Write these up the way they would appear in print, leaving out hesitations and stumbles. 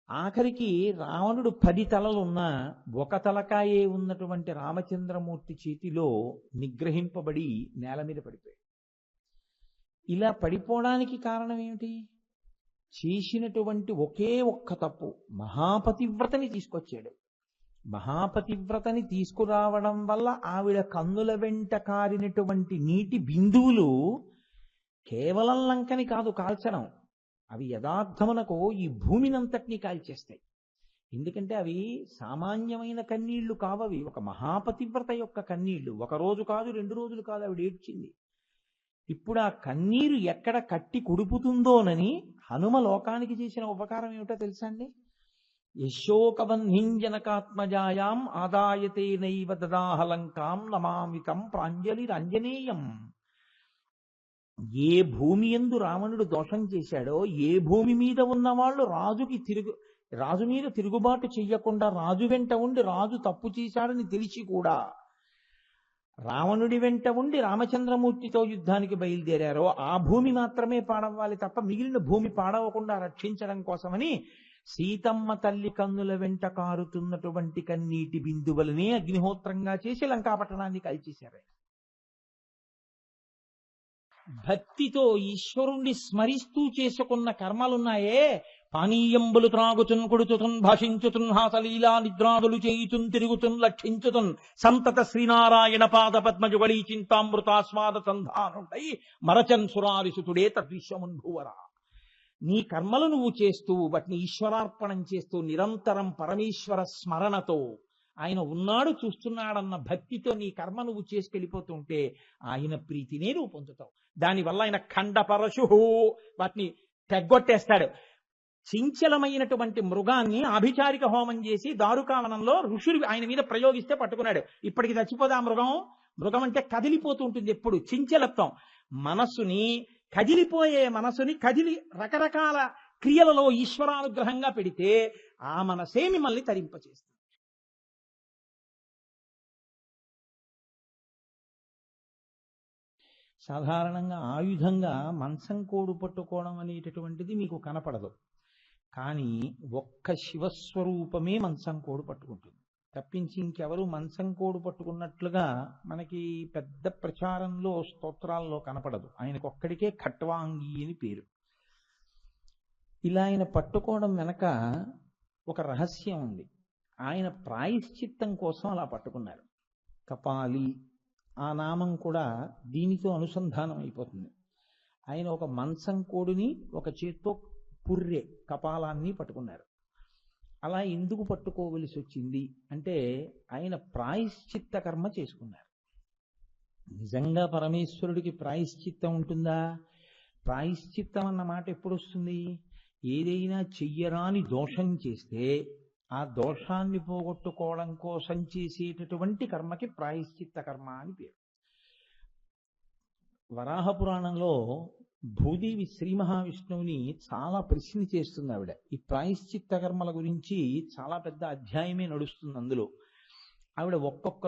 ఆఖరికి రావణుడు 10 తలలున్నా ఒక తలకాయే ఉన్నటువంటి రామచంద్రమూర్తి చేతిలో నిగ్రహింపబడి నేల మీద పడిపోయాడు. ఇలా పడిపోవడానికి కారణం ఏమిటి? చేసినటువంటి ఒకే ఒక్క తప్పు, మహాపతివ్రతని తీసుకొచ్చాడు. మహాపతివ్రతని తీసుకురావడం వల్ల ఆవిడ కన్నుల వెంట కారినటువంటి నీటి బిందువులు కేవలం లంకని కాదు కాల్చడం, అవి యథార్థమునకు ఈ భూమినంతటినీ కాల్చేస్తాయి. ఎందుకంటే అవి సామాన్యమైన కన్నీళ్లు కావవి, ఒక మహాపతివ్రత యొక్క కన్నీళ్లు. 1 రోజు కాదు, 2 రోజులు కాదు ఆవిడ ఏడ్చింది. ఇప్పుడు ఆ కన్నీరు ఎక్కడ కట్టి కుడుపుతుందోనని హనుమ లోకానికి చేసిన ఉపకారం ఏమిటో తెలుసా అండి? యశోకవన్నింజనకాత్మజాయాం ఆదాయతే నైవ దదాహలంకాం నమామితం ప్రాంజలిరంజనేయం. ఏ భూమి యందు రావణుడు దోషం చేశాడో, ఏ భూమి మీద ఉన్నవాళ్ళు రాజు మీద తిరుగుబాటు చెయ్యకుండా రాజు వెంట ఉండి, రాజు తప్పు చేశాడని తెలిసి కూడా రావణుడి వెంట ఉండి రామచంద్రమూర్తితో యుద్ధానికి బయలుదేరారో ఆ భూమి మాత్రమే పాడవ్వాలి తప్ప మిగిలిన భూమి పాడవకుండా రక్షించడం కోసమని సీతమ్మ తల్లి కన్నుల వెంట కారుతున్నటువంటి కన్నీటి బిందువులనే అగ్నిహోత్రంగా చేసి లంకాపట్టణాన్ని కాల్చేశారు. భక్తితో ఈశ్వరుణ్ణి స్మరిస్తూ చేసుకున్న కర్మలున్నాయే, పానీయంబులు త్రాగుతున్ కొడుతున్ భాషించుతున్ హాసలీలా నిద్రాదులు చేయుతున్ తిరుగుతున్ లక్షించుతున్ సంతత శ్రీనారాయణ పాద పద్మజుగళీ చింతామృతాస్వాద సంధానుండై మరచన్ సురారిసుతుడే తద్విశ్వమున్ భూవరా. నీ కర్మలు నువ్వు చేస్తూ వాటిని ఈశ్వరార్పణం చేస్తూ నిరంతరం పరమేశ్వర స్మరణతో, ఆయన ఉన్నాడు చూస్తున్నాడన్న భక్తితో నీ కర్మ నువ్వు చేసుకెళ్ళిపోతుంటే ఆయన ప్రీతినే నువ్వు పొందుతావు. దానివల్ల ఆయన ఖండపరశు వాటిని తెగ్గొట్టేస్తాడు. చించలమైనటువంటి మృగాన్ని ఆభిచారిక హోమం చేసి దారుకావనంలో ఋషులు ఆయన మీద ప్రయోగిస్తే పట్టుకున్నాడు. ఇప్పటికి చచ్చిపోదా మృగం? మృగం అంటే కదిలిపోతూ ఉంటుంది ఎప్పుడు, చించలత్వం. మనస్సుని కదిలిపోయే మనసుని రకరకాల క్రియలలో ఈశ్వరానుగ్రహంగా పెడితే ఆ మనసే మిమ్మల్ని తరింపచేస్తుంది. సాధారణంగా ఆయుధంగా మంచం కోడు పట్టుకోవడం అనేటటువంటిది మీకు కనపడదు, కానీ ఒక్క శివస్వరూపమే మంచం కోడు పట్టుకుంటుంది తప్పించి ఇంకెవరు మంచం కోడు పట్టుకున్నట్లుగా మనకి పెద్ద ప్రచారంలో స్తోత్రాల్లో కనపడదు. ఆయనకొక్కడికే ఖట్వాంగి అని పేరు. ఇలా ఆయన పట్టుకోవడం వెనక ఒక రహస్యం ఉంది. ఆయన ప్రాయశ్చిత్తం కోసం అలా పట్టుకున్నారు. కపాలి ఆ నామం కూడా దీనితో అనుసంధానం అయిపోతుంది. ఆయన ఒక మంచం కోడుని ఒక చేత్తో పుర్రె కపాలాన్ని పట్టుకున్నారు. అలా ఎందుకు పట్టుకోవలసి వచ్చింది అంటే ఆయన ప్రాయశ్చిత్త కర్మ చేసుకున్నారు. నిజంగా పరమేశ్వరుడికి ప్రాయశ్చిత్తం ఉంటుందా? ప్రాయశ్చిత్తం అన్న మాట ఎప్పుడు వస్తుంది? ఏదైనా చెయ్యరాని దోషం చేస్తే ఆ దోషాన్ని పోగొట్టుకోవడం కోసం చేసేటటువంటి కర్మకి ప్రాయశ్చిత్త కర్మ అని పేరు. వరాహ పురాణంలో భూదేవి శ్రీ మహావిష్ణువుని చాలా ప్రశ్న చేస్తుంది. ఆవిడ ఈ ప్రాయశ్చిత్త కర్మల గురించి చాలా పెద్ద అధ్యాయమే నడుస్తుంది. అందులో ఆవిడ ఒక్కొక్క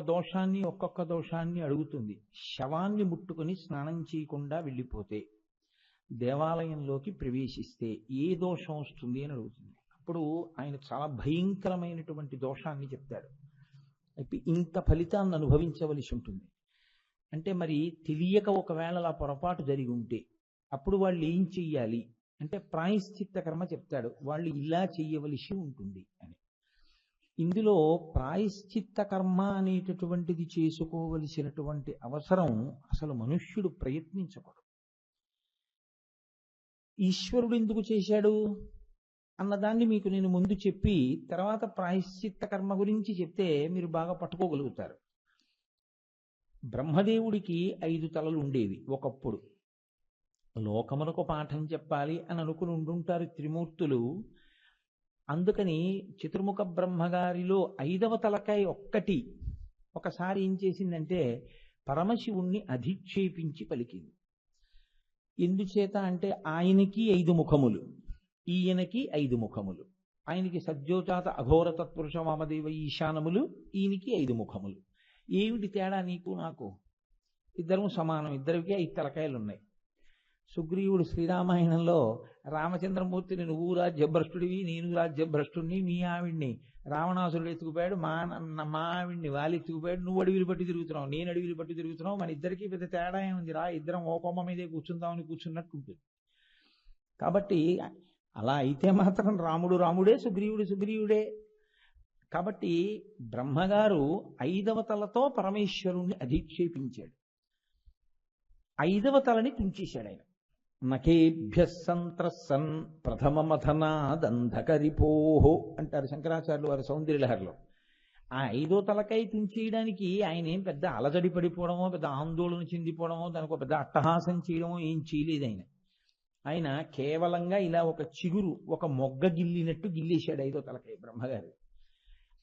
దోషాన్ని అడుగుతుంది. శవాన్ని ముట్టుకుని స్నానం చేయకుండా వెళ్ళిపోతే, దేవాలయంలోకి ప్రవేశిస్తే ఏ దోషం వస్తుంది అని అడుగుతుంది. అప్పుడు ఆయన చాలా భయంకరమైనటువంటి దోషాన్ని చెప్తాడు. ఇంత ఫలితాన్ని అనుభవించవలసి ఉంటుంది అంటే, మరి తెలియక ఒకవేళ అలా పొరపాటు జరిగి ఉంటే అప్పుడు వాళ్ళు ఏం చెయ్యాలి అంటే ప్రాయశ్చిత్త కర్మ చెప్తాడు. వాళ్ళు ఇలా చెయ్యవలసి ఉంటుంది అని. ఇందులో ప్రాయశ్చిత్త కర్మ అనేటటువంటిది చేసుకోవలసినటువంటి అవసరం అసలు మనుష్యుడు ప్రయత్నించకూడదు. ఈశ్వరుడు ఎందుకు చేశాడు అన్నదాన్ని మీకు నేను ముందు చెప్పి తర్వాత ప్రాయశ్చిత్త కర్మ గురించి చెప్తే మీరు బాగా పట్టుకోగలుగుతారు. బ్రహ్మదేవుడికి 5 తలలు ఉండేవి ఒకప్పుడు. లోకములకు పాఠం చెప్పాలి అని అనుకుని ఉండుంటారు త్రిమూర్తులు. అందుకని చతుర్ముఖ బ్రహ్మగారిలో 5వ తలకాయ ఒకసారి ఏం చేసిందంటే పరమశివుణ్ణి అధిక్షేపించి పలికింది. ఎందుచేత అంటే ఆయనకి 5 ముఖములు, ఈయనకి 5 ముఖములు. ఆయనకి సద్యోజాత అఘోర తత్పురుష వామదేవ ఈశానములు, ఈయనకి 5 ముఖములు. ఏమిటి తేడా నీకు నాకు? ఇద్దరం సమానం, ఇద్దరికి 5 తలకాయలు ఉన్నాయి. సుగ్రీవుడు శ్రీరామాయణంలో రామచంద్రమూర్తిని నువ్వు రాజ్యభ్రష్టుడివి, నేను రాజ్యభ్రష్టుడిని, మీ ఆవిడ్ని రావణాసురుడు ఎత్తుకుపోయాడు, మా ఆవిడ్ని వాళ్ళు ఎత్తుకుపోయాడు, నువ్వు అడవిలు పట్టు తిరుగుతున్నావు, నేను అడవిలు పట్టు తిరుగుతున్నావు, మన ఇద్దరికీ పెద్ద తేడా ఏముంది రా, ఇద్దరం ఓ కొమ్మ మీదే కూర్చుందామని కూర్చున్నట్టు ఉంటుంది. కాబట్టి అలా అయితే మాత్రం రాముడు రాముడే, సుగ్రీవుడు సుగ్రీవుడే. కాబట్టి బ్రహ్మగారు 5వ తలతో పరమేశ్వరుణ్ణి అధిక్షేపించాడు. 5వ తలని తుంచేశాడు ఆయన. నకేభ్య సంత్రసన్ ప్రథమమథనాదంధకరిపోహో అంటారు శంకరాచార్యులు వారి సౌందర్యలహరిలో. ఆ 5వ తలకై తుంచేయడానికి ఆయన ఏం పెద్ద అలజడి పడిపోవడమో, పెద్ద ఆందోళన చెందిపోవడమో, దానికి పెద్ద అట్టహాసం చేయడమో ఏం చేయలేదు ఆయన. ఆయన కేవలంగా ఇలా ఒక చిగురు, ఒక మొగ్గ గిల్లినట్టు గిల్లేశాడు 5వ తలకై బ్రహ్మగారు.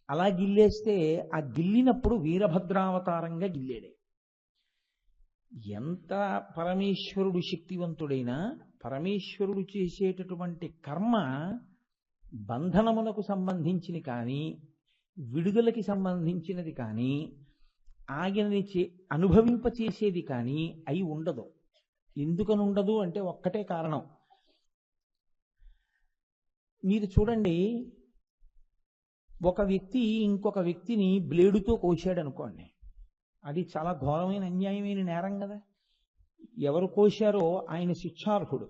అలా గిల్లేస్తే ఆ గిల్లినప్పుడు వీరభద్రావతారంగా గిల్లేడే. ఎంత పరమేశ్వరుడు శక్తివంతుడైనా పరమేశ్వరుడు చేసేటటువంటి కర్మ బంధనములకు సంబంధించినది కానీ, విడుదలకి సంబంధించినది కానీ, ఆయనని అనుభవింపచేసేది కానీ అయి ఉండదు. ఎందుకని ఉండదు అంటే ఒక్కటే కారణం. మీరు చూడండి, ఒక వ్యక్తి ఇంకొక వ్యక్తిని బ్లేడుతో కోశాడు అనుకోండి, అది చాలా ఘోరమైన అన్యాయమైన నేరం కదా. ఎవరు కోశారో ఆయన శిక్షార్హుడు.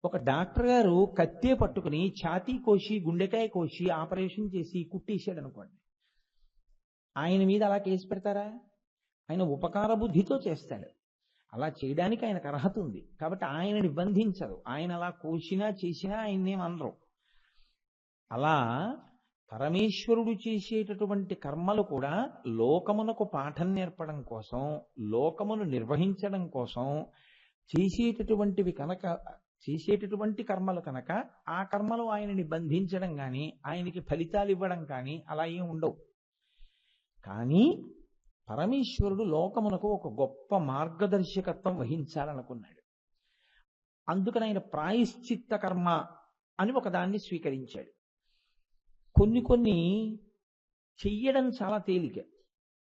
ఒక డాక్టర్ గారు కత్తే పట్టుకుని ఛాతీ కోసి, గుండెకాయ కోసి, ఆపరేషన్ చేసి కుట్టేశాడు అనుకోండి, ఆయన మీద అలా కేసు పెడతారా? ఆయన ఉపకార బుద్ధితో చేస్తాడు. అలా చేయడానికి ఆయనకు అర్హత ఉంది కాబట్టి ఆయనని బంధించరు. ఆయన అలా కోసినా చేసినా ఆయన్నేం అనరు. అలా పరమేశ్వరుడు చేసేటటువంటి కర్మలు కూడా లోకమునకు పాఠం నేర్పడం కోసం, లోకమును నిర్వహించడం కోసం చేసేటటువంటి కర్మలు కనుక ఆ కర్మలు ఆయనని బంధించడం కానీ, ఆయనకి ఫలితాలు ఇవ్వడం కానీ అలా ఏం ఉండవు. కానీ పరమేశ్వరుడు లోకమునకు ఒక గొప్ప మార్గదర్శకత్వం వహించాలనుకున్నాడు. అందుకని ఆయన ప్రాయశ్చిత్త కర్మ అని ఒకదాన్ని స్వీకరించాడు. కొన్ని చెయ్యడం చాలా తేలిక,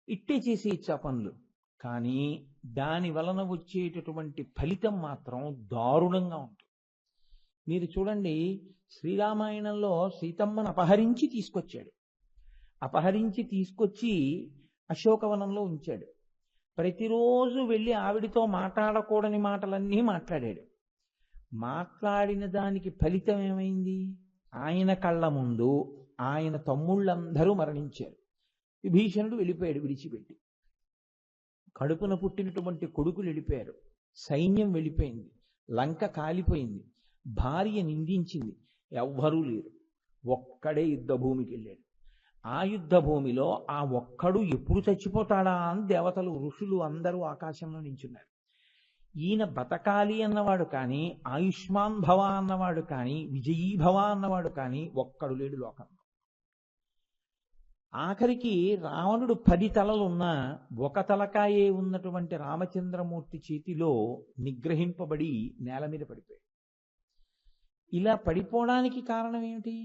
ఇట్టే చేసి ఇచ్చా పనులు, కానీ దాని వలన వచ్చేటటువంటి ఫలితం మాత్రం దారుణంగా ఉంటుంది. మీరు చూడండి, శ్రీరామాయణంలో సీతమ్మను అపహరించి తీసుకొచ్చాడు. అపహరించి తీసుకొచ్చి అశోకవనంలో ఉంచాడు. ప్రతిరోజు వెళ్ళి ఆవిడితో మాట్లాడకూడని మాటలన్నీ మాట్లాడాడు. మాట్లాడిన దానికి ఫలితం ఏమైంది? ఆయన కళ్ళ ముందు ఆయన తమ్ముళ్ళందరూ మరణించారు. విభీషణుడు వెళ్ళిపోయాడు విడిచిపెట్టి. కడుపున పుట్టినటువంటి కొడుకులు వెళ్ళిపోయారు. సైన్యం వెళ్ళిపోయింది. లంక కాలిపోయింది. భార్య నిందించింది. ఎవ్వరూ లేరు. ఒక్కడే యుద్ధ భూమికి వెళ్ళాడు. ఆ యుద్ధ భూమిలో ఆ ఒక్కడు ఎప్పుడు చచ్చిపోతాడా అని దేవతలు, ఋషులు అందరూ ఆకాశంలో నించున్నారు. ఈయన బతకాలి అన్నవాడు కానీ, ఆయుష్మాన్ భవ అన్నవాడు కానీ, విజయీ భవ అన్నవాడు కానీ ఒక్కడు లేడు లోకంలో. ఆఖరికి రావణుడు 10 తలలున్నా ఒక తలకాయే ఉన్నటువంటి రామచంద్రమూర్తి చేతిలో నిగ్రహింపబడి నేల మీద పడిపోయాడు. ఇలా పడిపోవడానికి కారణం ఏమిటి?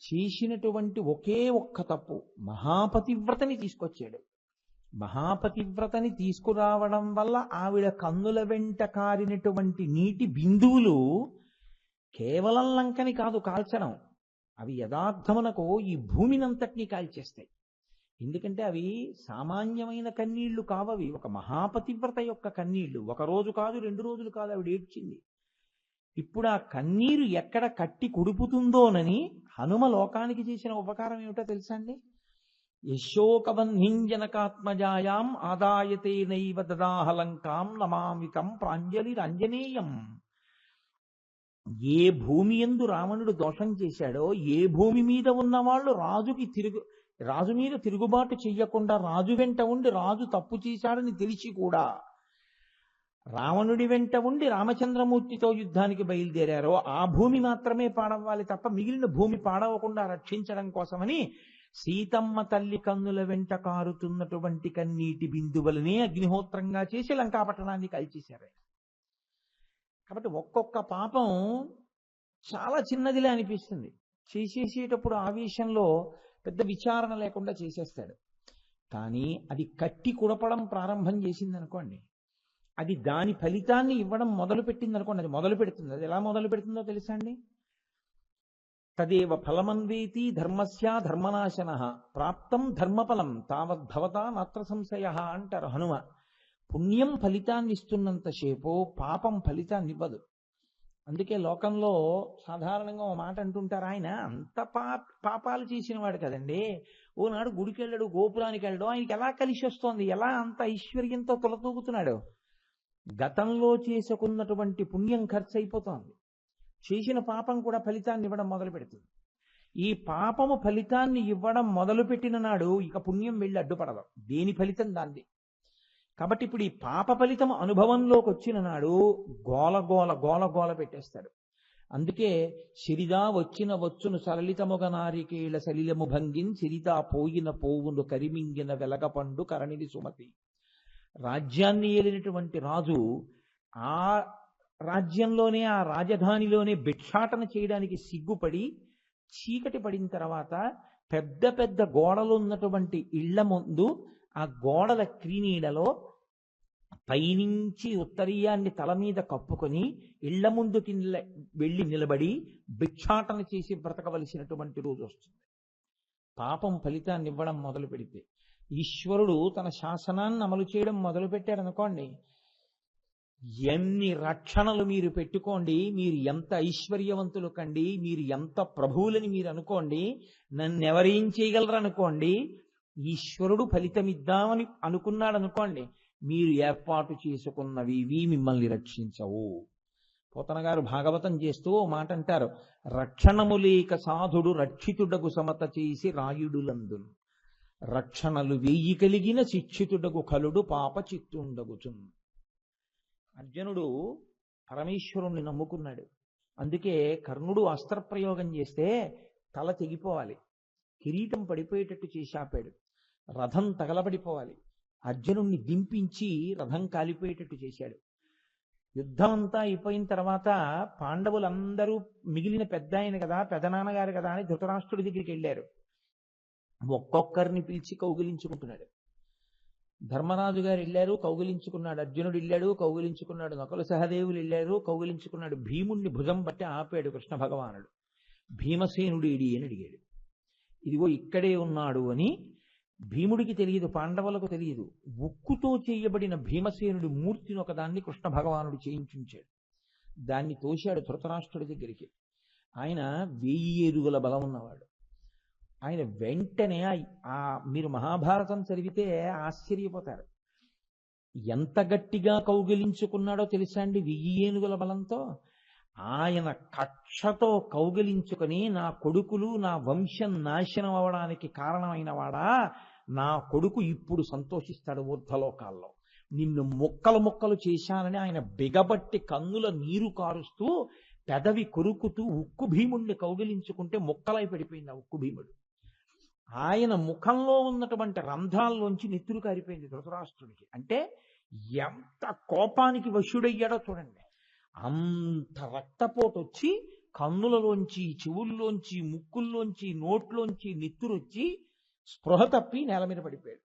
చేసినటువంటి ఒకే ఒక్క తప్పు. మహాపతివ్రతని తీసుకొచ్చాడు. మహాపతివ్రతని తీసుకురావడం వల్ల ఆవిడ కన్నుల వెంట కారినటువంటి నీటి బిందువులు కేవలం లంకని కాదు కాల్చడం, అవి యథార్థమునకు ఈ భూమినంతటినీ కాల్చేస్తాయి. ఎందుకంటే అవి సామాన్యమైన కన్నీళ్లు కావవి, ఒక మహాపతివ్రత యొక్క కన్నీళ్లు. 1 రోజు కాదు, 2 రోజులు కాదు ఆవిడ ఏడ్చింది. ఇప్పుడు ఆ కన్నీరు ఎక్కడ కట్టి కుడుపుతుందోనని హనుమ లోకానికి చేసిన ఉపకారం ఏమిటో తెలుసా అండి? యశోకబంధింజనకాత్మజాయాం ఆదాయతే నైవ దదాహలంకాం నమామితం ప్రాంజలిరంజనేయం. ఏ భూమి యందు రావణుడు దోషం చేశాడో, ఏ భూమి మీద ఉన్నవాళ్ళు రాజు మీద తిరుగుబాటు చెయ్యకుండా రాజు వెంట ఉండి, రాజు తప్పు చేశాడని తెలిసి కూడా రావణుడి వెంట ఉండి రామచంద్రమూర్తితో యుద్ధానికి బయలుదేరారో ఆ భూమి మాత్రమే పాడవ్వాలి తప్ప మిగిలిన భూమి పాడవకుండా రక్షించడం కోసమని సీతమ్మ తల్లి కన్నుల వెంట కారుతున్నటువంటి కన్నీటి బిందువులనే అగ్నిహోత్రంగా చేసి లంకాపట్టణాన్ని కాల్చేశారు. కాబట్టి ఒక్కొక్క పాపం చాలా చిన్నదిలే అనిపిస్తుంది. చేసేసేటప్పుడు ఆవేశంలో పెద్ద విచారణ లేకుండా చేసేస్తాడు. కానీ అది కట్టి కుడపడం ప్రారంభం చేసింది అనుకోండి, అది దాని ఫలితాన్ని ఇవ్వడం మొదలు పెట్టింది అనుకోండి, అది మొదలు పెడుతుంది. అది ఎలా మొదలు పెడుతుందో తెలుసా అండి? తదేవ ఫలమన్వేతి ధర్మస్య ధర్మనాశన ప్రాప్తం ధర్మఫలం తావద్భవతా నాత్ర సంశయ అంటారు హనుమ. పుణ్యం ఫలితాన్ని ఇస్తున్నంతసేపు పాపం ఫలితాన్ని ఇవ్వదు. అందుకే లోకంలో సాధారణంగా ఓ మాట అంటుంటారు, ఆయన అంత పాపాలు చేసిన వాడు కదండి, ఓనాడు గుడికి వెళ్ళాడు, గోపురానికి వెళ్ళడు, ఆయనకి ఎలా కలిసి వస్తోంది, ఎలా అంత ఐశ్వర్యంతో తులతూగుతున్నాడు? గతంలో చేసుకున్నటువంటి పుణ్యం ఖర్చు అయిపోతోంది, చేసిన పాపం కూడా ఫలితాన్ని ఇవ్వడం మొదలు పెడుతుంది. ఈ పాపము ఫలితాన్ని ఇవ్వడం మొదలుపెట్టిన నాడు ఇక పుణ్యం వెళ్ళి అడ్డుపడదు, దేని ఫలితం దాంది. కాబట్టి ఇప్పుడు ఈ పాప ఫలితం అనుభవంలోకి వచ్చిన నాడు గోల గోల గోల గోల పెట్టేస్తాడు. అందుకే సిరిదా వచ్చిన వచ్చును సరళితముగ నారికేళ సలిలము భంగిన్ సిరిదా పోయిన పోవును కరిమింగిన వెలగపండు కరణిది సుమతి. రాజ్యాన్ని ఏలినటువంటి రాజు ఆ రాజ్యంలోనే, ఆ రాజధానిలోనే భిక్షాటన చేయడానికి సిగ్గుపడి చీకటి పడిన తర్వాత పెద్ద పెద్ద గోడలు ఉన్నటువంటి ఇళ్ల ముందు ఆ గోడల క్రీనీడలో పైనుంచి ఉత్తరీయాన్ని తల మీద కప్పుకొని ఇళ్ల ముందుకి వెళ్ళి నిలబడి భిక్షాటన చేసి బ్రతకవలసినటువంటి రోజు వస్తుంది. పాపం ఫలితాన్ని ఇవ్వడం మొదలు పెడితే, ఈశ్వరుడు తన శాసనాన్ని అమలు చేయడం మొదలు పెట్టాడు అనుకోండి, ఎన్ని రక్షణలు మీరు పెట్టుకోండి, మీరు ఎంత ఐశ్వర్యవంతులు కండి, మీరు ఎంత ప్రభువులని మీరు అనుకోండి, నన్నెవరేం చేయగలరు అనుకోండి, ఈశ్వరుడు ఫలితమిద్దామని అనుకున్నాడు అనుకోండి, మీరు ఏర్పాటు చేసుకున్నవి మిమ్మల్ని రక్షించవు. పోతన గారు భాగవతం చేస్తూ ఓ మాట అంటారు, రక్షణము లేక సాధుడు రక్షితుడగు సమత చేసి రాయుడులందును, రక్షణలు వేయి కలిగిన శిక్షితుడగు కలుడు పాప చిత్తుండగుచున్. అర్జునుడు పరమేశ్వరుణ్ణి నమ్ముకున్నాడు. అందుకే కర్ణుడు అస్త్రప్రయోగం చేస్తే తల తెగిపోవాలి, కిరీటం పడిపోయేటట్టు చేసి ఆపాడు, రథం తగలబడిపోవాలి, అర్జునుణ్ణి దింపించి రథం కాలిపోయేటట్టు చేశాడు. యుద్ధం అంతా అయిపోయిన తర్వాత పాండవులందరూ మిగిలిన పెద్ద ఆయన కదా, పెదనాన్నగారు కదా అని ధృతరాష్ట్రుడి దగ్గరికి వెళ్ళారు. ఒక్కొక్కరిని పిలిచి కౌగిలించుకుంటున్నాడు. ధర్మరాజు గారు వెళ్ళారు, కౌగిలించుకున్నాడు. అర్జునుడు వెళ్ళాడు, కౌగిలించుకున్నాడు. నకుల సహదేవులు వెళ్ళారు, కౌగిలించుకున్నాడు. భీముణ్ణి భుజం బట్టి ఆపాడు కృష్ణ భగవానుడు. భీమసేనుడేడి అని అడిగాడు. ఇదిగో ఇక్కడే ఉన్నాడు అని. భీముడికి తెలియదు, పాండవులకు తెలియదు. ఉక్కుతో చేయబడిన భీమసేనుడి మూర్తిని ఒకదాన్ని కృష్ణ భగవానుడు చేయించుంచాడు. దాన్ని తోశాడు ధృతరాష్ట్రుడి దగ్గరికి. ఆయన 1000 ఏనుగుల బలం ఉన్నవాడు. ఆయన వెంటనే మీరు మహాభారతం చదివితే ఆశ్చర్యపోతారు, ఎంత గట్టిగా కౌగిలించుకున్నాడో తెలుసా అండి 1000 ఏనుగుల బలంతో. ఆయన కక్షతో కౌగిలించుకొని, నా కొడుకులు నా వంశం నాశనం అవడానికి కారణమైన వాడా, నా కొడుకు ఇప్పుడు సంతోషిస్తాడు ఊర్ధ్వలోకాల్లో, నిన్ను ముక్కలు ముక్కలు చేశానని ఆయన బిగబట్టి కన్నుల నీరు కారుస్తూ పెదవి కొరుకుతూ ఉక్కు భీముణ్ణి కౌగిలించుకుంటే ముక్కలై పడిపోయింది ఆ ఉక్కు భీముడు. ఆయన ముఖంలో ఉన్నటువంటి రంధ్రాల్లోంచి నెత్తురు కారిపోయింది ధృతరాష్ట్రుడికి. అంటే ఎంత కోపానికి వశుడయ్యాడో చూడండి. అంత రక్తపోటు వచ్చి కన్నులలోంచి, చెవుల్లోంచి, ముక్కుల్లోంచి, నోట్లోంచి నెత్తురొచ్చి స్పృహ తప్పి నేల మీద పడిపోయాడు.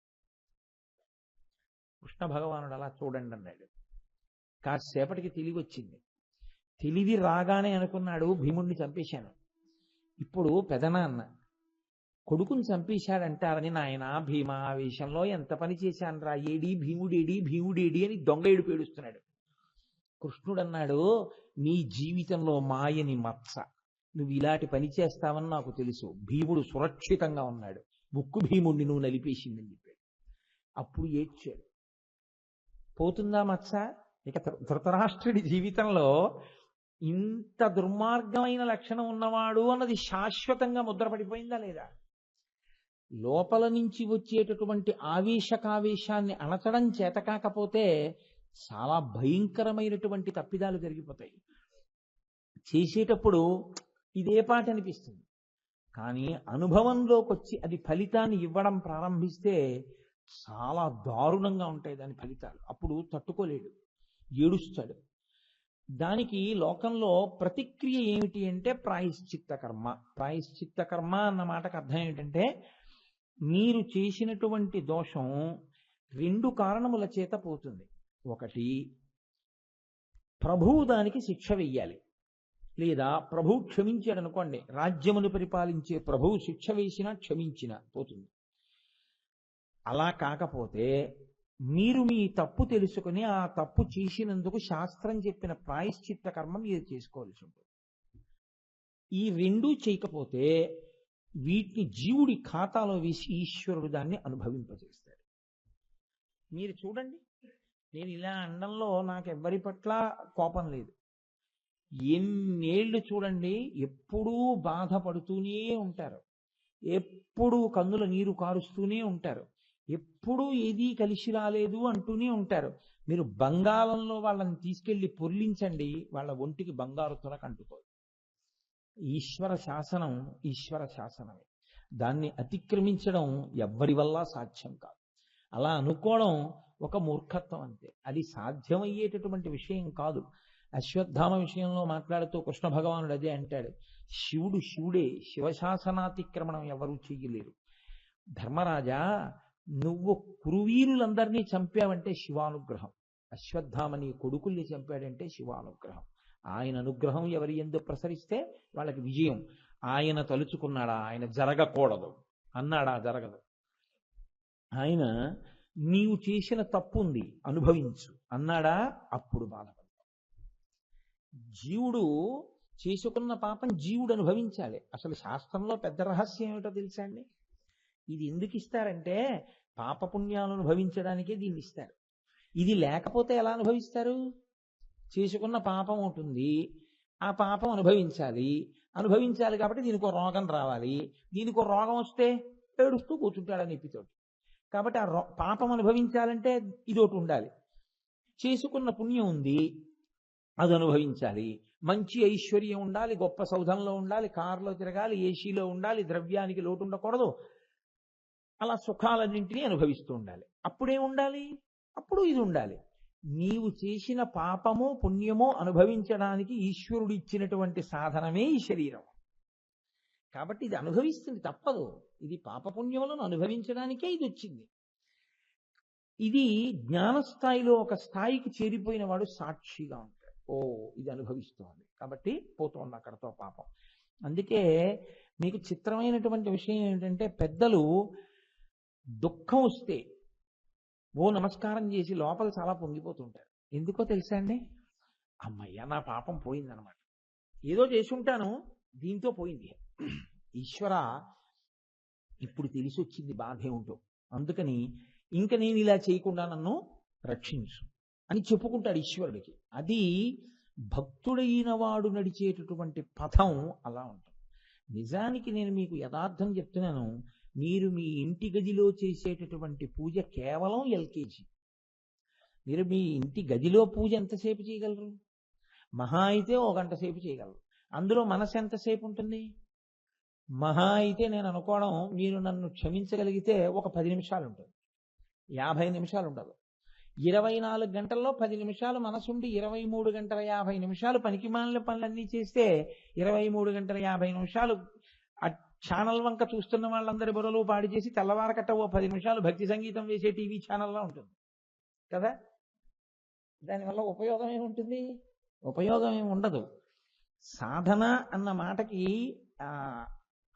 కృష్ణ భగవానుడు అలా చూడండి అన్నాడు. కాసేపటికి తెలివి వచ్చింది. తెలివి రాగానే అనుకున్నాడు, భీముణ్ణి చంపేశాను. ఇప్పుడు పెదనాన్న కొడుకుని చంపేశాడంటారని, నాయన భీమా ఆవేశంలో ఎంత పని చేశాను రా, ఏడి భీముడేడి భీముడేడి అని దొంగ ఏడుపు ఏడుస్తున్నాడు. కృష్ణుడు అన్నాడు, నీ జీవితంలో మాయని మత్స, నువ్వు ఇలాంటి పని చేస్తావని నాకు తెలుసు. భీముడు సురక్షితంగా ఉన్నాడు, ముక్కు భీముడిని నువ్వు నలిపేసిందని చెప్పాడు. అప్పుడు ఏడ్చాడు. పోతుందా మత్స? ఇక ధృతరాష్ట్రుడి జీవితంలో ఇంత దుర్మార్గమైన లక్షణం ఉన్నవాడు అన్నది శాశ్వతంగా ముద్రపడిపోయిందా లేదా? లోపల నుంచి వచ్చేటటువంటి ఆవేశకావేశాన్ని అణచడం చేత కాకపోతే చాలా భయంకరమైనటువంటి తప్పిదాలు జరిగిపోతాయి. చేసేటప్పుడు ఇదే పాట అనిపిస్తుంది, కానీ అనుభవంలోకి వచ్చి అది ఫలితాన్ని ఇవ్వడం ప్రారంభిస్తే చాలా దారుణంగా ఉంటాయి దాని ఫలితాలు. అప్పుడు తట్టుకోలేడు, ఏడుస్తాడు. దానికి లోకంలో ప్రతిక్రియ ఏమిటి అంటే ప్రాయశ్చిత్త కర్మ. ప్రాయశ్చిత్త కర్మ అన్న మాటకు అర్థం ఏమిటంటే, మీరు చేసినటువంటి దోషం 2 కారణముల చేత పోతుంది. ఒకటి ప్రభువు దానికి శిక్ష వెయ్యాలి. లేదా ప్రభువు క్షమించాడు అనుకోండి, రాజ్యమును పరిపాలించే ప్రభువు శిక్ష వేసినా క్షమించినా పోతుంది. అలా కాకపోతే మీరు మీ తప్పు తెలుసుకుని ఆ తప్పు చేసినందుకు శాస్త్రం చెప్పిన ప్రాయశ్చిత్త కర్మ మీరు చేసుకోవాల్సి ఉంటుంది. ఈ రెండూ చేయకపోతే వీటిని జీవుడి ఖాతాలో వేసి ఈశ్వరుడు దాన్ని అనుభవింపజేస్తాడు. మీరు చూడండి, నేను ఇలా అండంలో నాకు ఎవ్వరి పట్ల కోపం లేదు. ఎన్నేళ్లు చూడండి, ఎప్పుడూ బాధపడుతూనే ఉంటారు, ఎప్పుడూ కన్నుల నీరు కారుస్తూనే ఉంటారు, ఎప్పుడూ ఏదీ కలిసి రాలేదు అంటూనే ఉంటారు. మీరు బంగాళంలో వాళ్ళని తీసుకెళ్లి పొర్లించండి, వాళ్ళ ఒంటికి బంగారు తొనక అంటుకోదు. ఈశ్వర శాసనం ఈశ్వర శాసనమే. దాన్ని అతిక్రమించడం ఎవ్వరి వల్ల సాధ్యం కాదు. అలా అనుకోవడం ఒక మూర్ఖత్వం అంతే. అది సాధ్యమయ్యేటటువంటి విషయం కాదు. అశ్వత్థామ విషయంలో మాట్లాడుతూ కృష్ణ భగవానుడు అదే అంటాడు, శివుడు శివుడే, శివశాసనాతిక్రమణం ఎవరూ చెయ్యలేరు. ధర్మరాజా, నువ్వు కురువీరులందరినీ చంపావంటే శివానుగ్రహం, అశ్వత్థామని కొడుకుల్ని చంపాడంటే శివానుగ్రహం. ఆయన అనుగ్రహం ఎవరి యందు ప్రసరిస్తే వాళ్ళకి విజయం. ఆయన తలుచుకున్నాడా, ఆయన జరగకూడదు అన్నాడా, జరగదు. ఆయన నీవు చేసిన తప్పు ఉంది అనుభవించు అన్నాడా, అప్పుడు బాధపడతావు. జీవుడు చేసుకున్న పాపం జీవుడు అనుభవించాలి. అసలు శాస్త్రంలో పెద్ద రహస్యం ఏమిటో తెలుసా అండి? ఇది ఎందుకు ఇస్తారంటే పాపపుణ్యాలను అనుభవించడానికే దీన్ని ఇస్తారు. ఇది లేకపోతే ఎలా అనుభవిస్తారు? చేసుకున్న పాపం ఉంటుంది, ఆ పాపం అనుభవించాలి కాబట్టి దీనికో రోగం రావాలి, దీనికో రోగం వస్తే ఏడుస్తూ కూర్చుంటాడు ఆ నొప్పితోటి. కాబట్టి ఆ పాపం అనుభవించాలంటే ఇదోటి ఉండాలి. చేసుకున్న పుణ్యం ఉంది, అది అనుభవించాలి. మంచి ఐశ్వర్యం ఉండాలి, గొప్ప సౌధంలో ఉండాలి, కారులో తిరగాలి, ఏసీలో ఉండాలి, ద్రవ్యానికి లోటు ఉండకూడదు, అలా సుఖాలన్నింటినీ అనుభవిస్తూ ఉండాలి. అప్పుడే ఉండాలి, అప్పుడు ఇది ఉండాలి. నీవు చేసిన పాపమో పుణ్యమో అనుభవించడానికి ఈశ్వరుడు ఇచ్చినటువంటి సాధనమే ఈ శరీరం. కాబట్టి ఇది అనుభవిస్తుంది, తప్పదు. ఇది పాపపుణ్యములను అనుభవించడానికే ఇది వచ్చింది. ఇది జ్ఞానస్థాయిలో ఒక స్థాయికి చేరిపోయిన వాడు సాక్షిగా ఉంటాడు. ఓ, ఇది అనుభవిస్తోంది కాబట్టి పోతోంది అక్కడతో పాపం. అందుకే మీకు చిత్రమైనటువంటి విషయం ఏంటంటే, పెద్దలు దుఃఖం వస్తే ఓ నమస్కారం చేసి లోపల చాలా పొంగిపోతుంటారు. ఎందుకో తెలుసా అండి? అమ్మయ్య, నా పాపం పోయిందనమాట. ఏదో చేసి ఉంటాను, దీంతో పోయింది. ఈశ్వర, ఇప్పుడు తెలిసి వచ్చింది బాధ ఏమిటో, అందుకని ఇంక నేను ఇలా చేయకుండా నన్ను రక్షించు అని చెప్పుకుంటాడు ఈశ్వరుడికి. అది భక్తుడైన వాడు నడిచేటటువంటి పథం అలా ఉంటుంది. నిజానికి నేను మీకు యథార్థం చెప్తున్నాను, మీరు మీ ఇంటి గదిలో చేసేటటువంటి పూజ కేవలం ఎల్కేజీ. మీరు మీ ఇంటి గదిలో పూజ ఎంతసేపు చేయగలరు? మహా అయితే 1 గంట సేపు చేయగలరు. అందులో మనసు ఎంతసేపు ఉంటుంది? మహా అయితే నేను అనుకోవడం, మీరు నన్ను క్షమించగలిగితే ఒక 10 నిమిషాలు ఉంటుంది, 50 నిమిషాలు ఉండదు. 24 గంటల్లో 10 నిమిషాలు మనసుండి 23 గంటల 50 నిమిషాలు పనికిమాలిన పనులన్నీ చేస్తే 23 గంటల 50 నిమిషాలు ఛానల్ వంక చూస్తున్న వాళ్ళందరి బుర్రలు పాడి చేసి తెల్లవారకట్ట ఓ 10 నిమిషాలు భక్తి సంగీతం వేసే టీవీ ఛానల్లో ఉంటుంది కదా. దానివల్ల ఉపయోగం ఏముంటుంది? ఉపయోగం ఏమి ఉండదు. సాధన అన్న మాటకి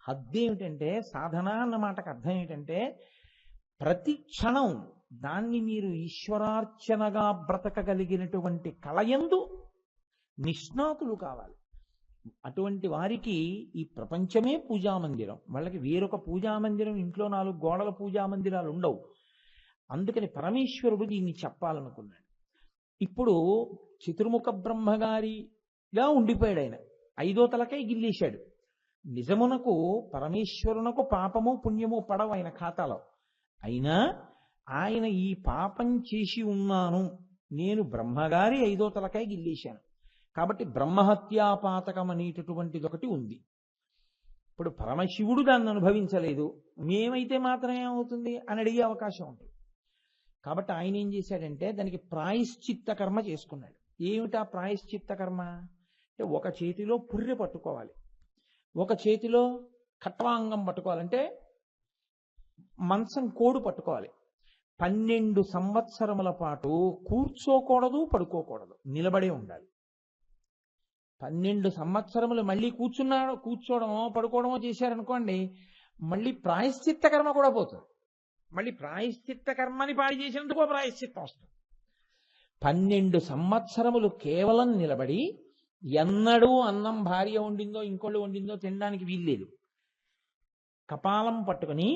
హద్దు ఏమిటంటే, సాధన అన్న మాటకి అర్థం ఏమిటంటే, ప్రతి క్షణం దాన్ని మీరు ఈశ్వరార్చనగా బ్రతకగలిగినటువంటి కళయందు నిష్ణాతులు కావాలి. అటువంటి వారికి ఈ ప్రపంచమే పూజామందిరం. వాళ్ళకి వేరొక పూజామందిరం, ఇంట్లో 4 గోడల పూజామందిరాలు ఉండవు. అందుకని పరమేశ్వరుడు దీన్ని చెప్పాలనుకున్నాడు. ఇప్పుడు చతుర్ముఖ బ్రహ్మగారిగా ఉండిపోయాడు ఆయన. 5వ తలకై గిల్లేశాడు. నిజమునకు పరమేశ్వరునకు పాపము పుణ్యము పడవు ఆయన ఖాతాలో. అయినా ఆయన ఈ పాపం చేసి ఉన్నాను, నేను బ్రహ్మగారి 5వ తలకై గిల్లేశాను కాబట్టి బ్రహ్మహత్యాపాతకం అనేటటువంటిది ఒకటి ఉంది. ఇప్పుడు పరమశివుడు దాన్ని అనుభవించలేదు, మేమైతే మాత్రం ఏమవుతుంది అని అడిగే అవకాశం ఉంటుంది. కాబట్టి ఆయన ఏం చేశాడంటే దానికి ప్రాయశ్చిత్త కర్మ చేసుకున్నాడు. ఏమిటా ప్రాయశ్చిత్త కర్మ అంటే, ఒక చేతిలో పుర్రె పట్టుకోవాలి, ఒక చేతిలో ఖట్వాంగం పట్టుకోవాలంటే మంచం కోడు పట్టుకోవాలి. 12 సంవత్సరముల పాటు కూర్చోకూడదు, పడుకోకూడదు, నిలబడే ఉండాలి. 12 సంవత్సరములు మళ్ళీ కూర్చోవడమో పడుకోవడమో చేశారనుకోండి, మళ్ళీ ప్రాయశ్చిత్త కర్మ కూడా పోతుంది. మళ్ళీ ప్రాయశ్చిత్త కర్మని పాడి చేసినందుకు ప్రాయశ్చిత్తం వస్తుంది. 12 సంవత్సరములు కేవలం నిలబడి ఎన్నడూ అన్నం భార్య వండిందో ఇంకోళ్ళు వండిందో తినడానికి వీల్లేదు. కపాలం పట్టుకుని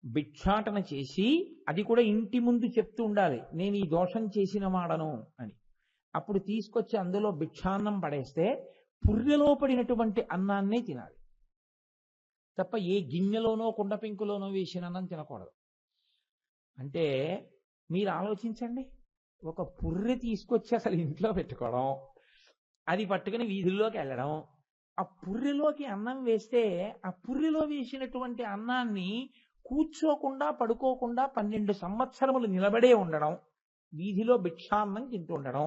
భిక్షాటన చేసి, అది కూడా ఇంటి ముందు చెప్తూ ఉండాలి, నేను ఈ దోషం చేసిన వాడను అని. అప్పుడు తీసుకొచ్చి అందులో భిక్షాన్నం పడేస్తే పుర్రెలో పడినటువంటి అన్నాన్నే తినాలి తప్ప ఏ గిన్నెలోనో కుండ పెంకులోనో వేసిన అన్నం తినకూడదు. అంటే మీరు ఆలోచించండి, ఒక పుర్రె తీసుకొచ్చి అసలు ఇంట్లో పెట్టుకోవడం, అది పట్టుకుని వీధుల్లోకి వెళ్ళడం, ఆ పుర్రెలోకి అన్నం వేస్తే ఆ పుర్రెలో వేసినటువంటి అన్నాన్ని కూర్చోకుండా పడుకోకుండా 12 సంవత్సరములు నిలబడే ఉండడం, వీధిలో భిక్షాన్నం తింటూ ఉండడం.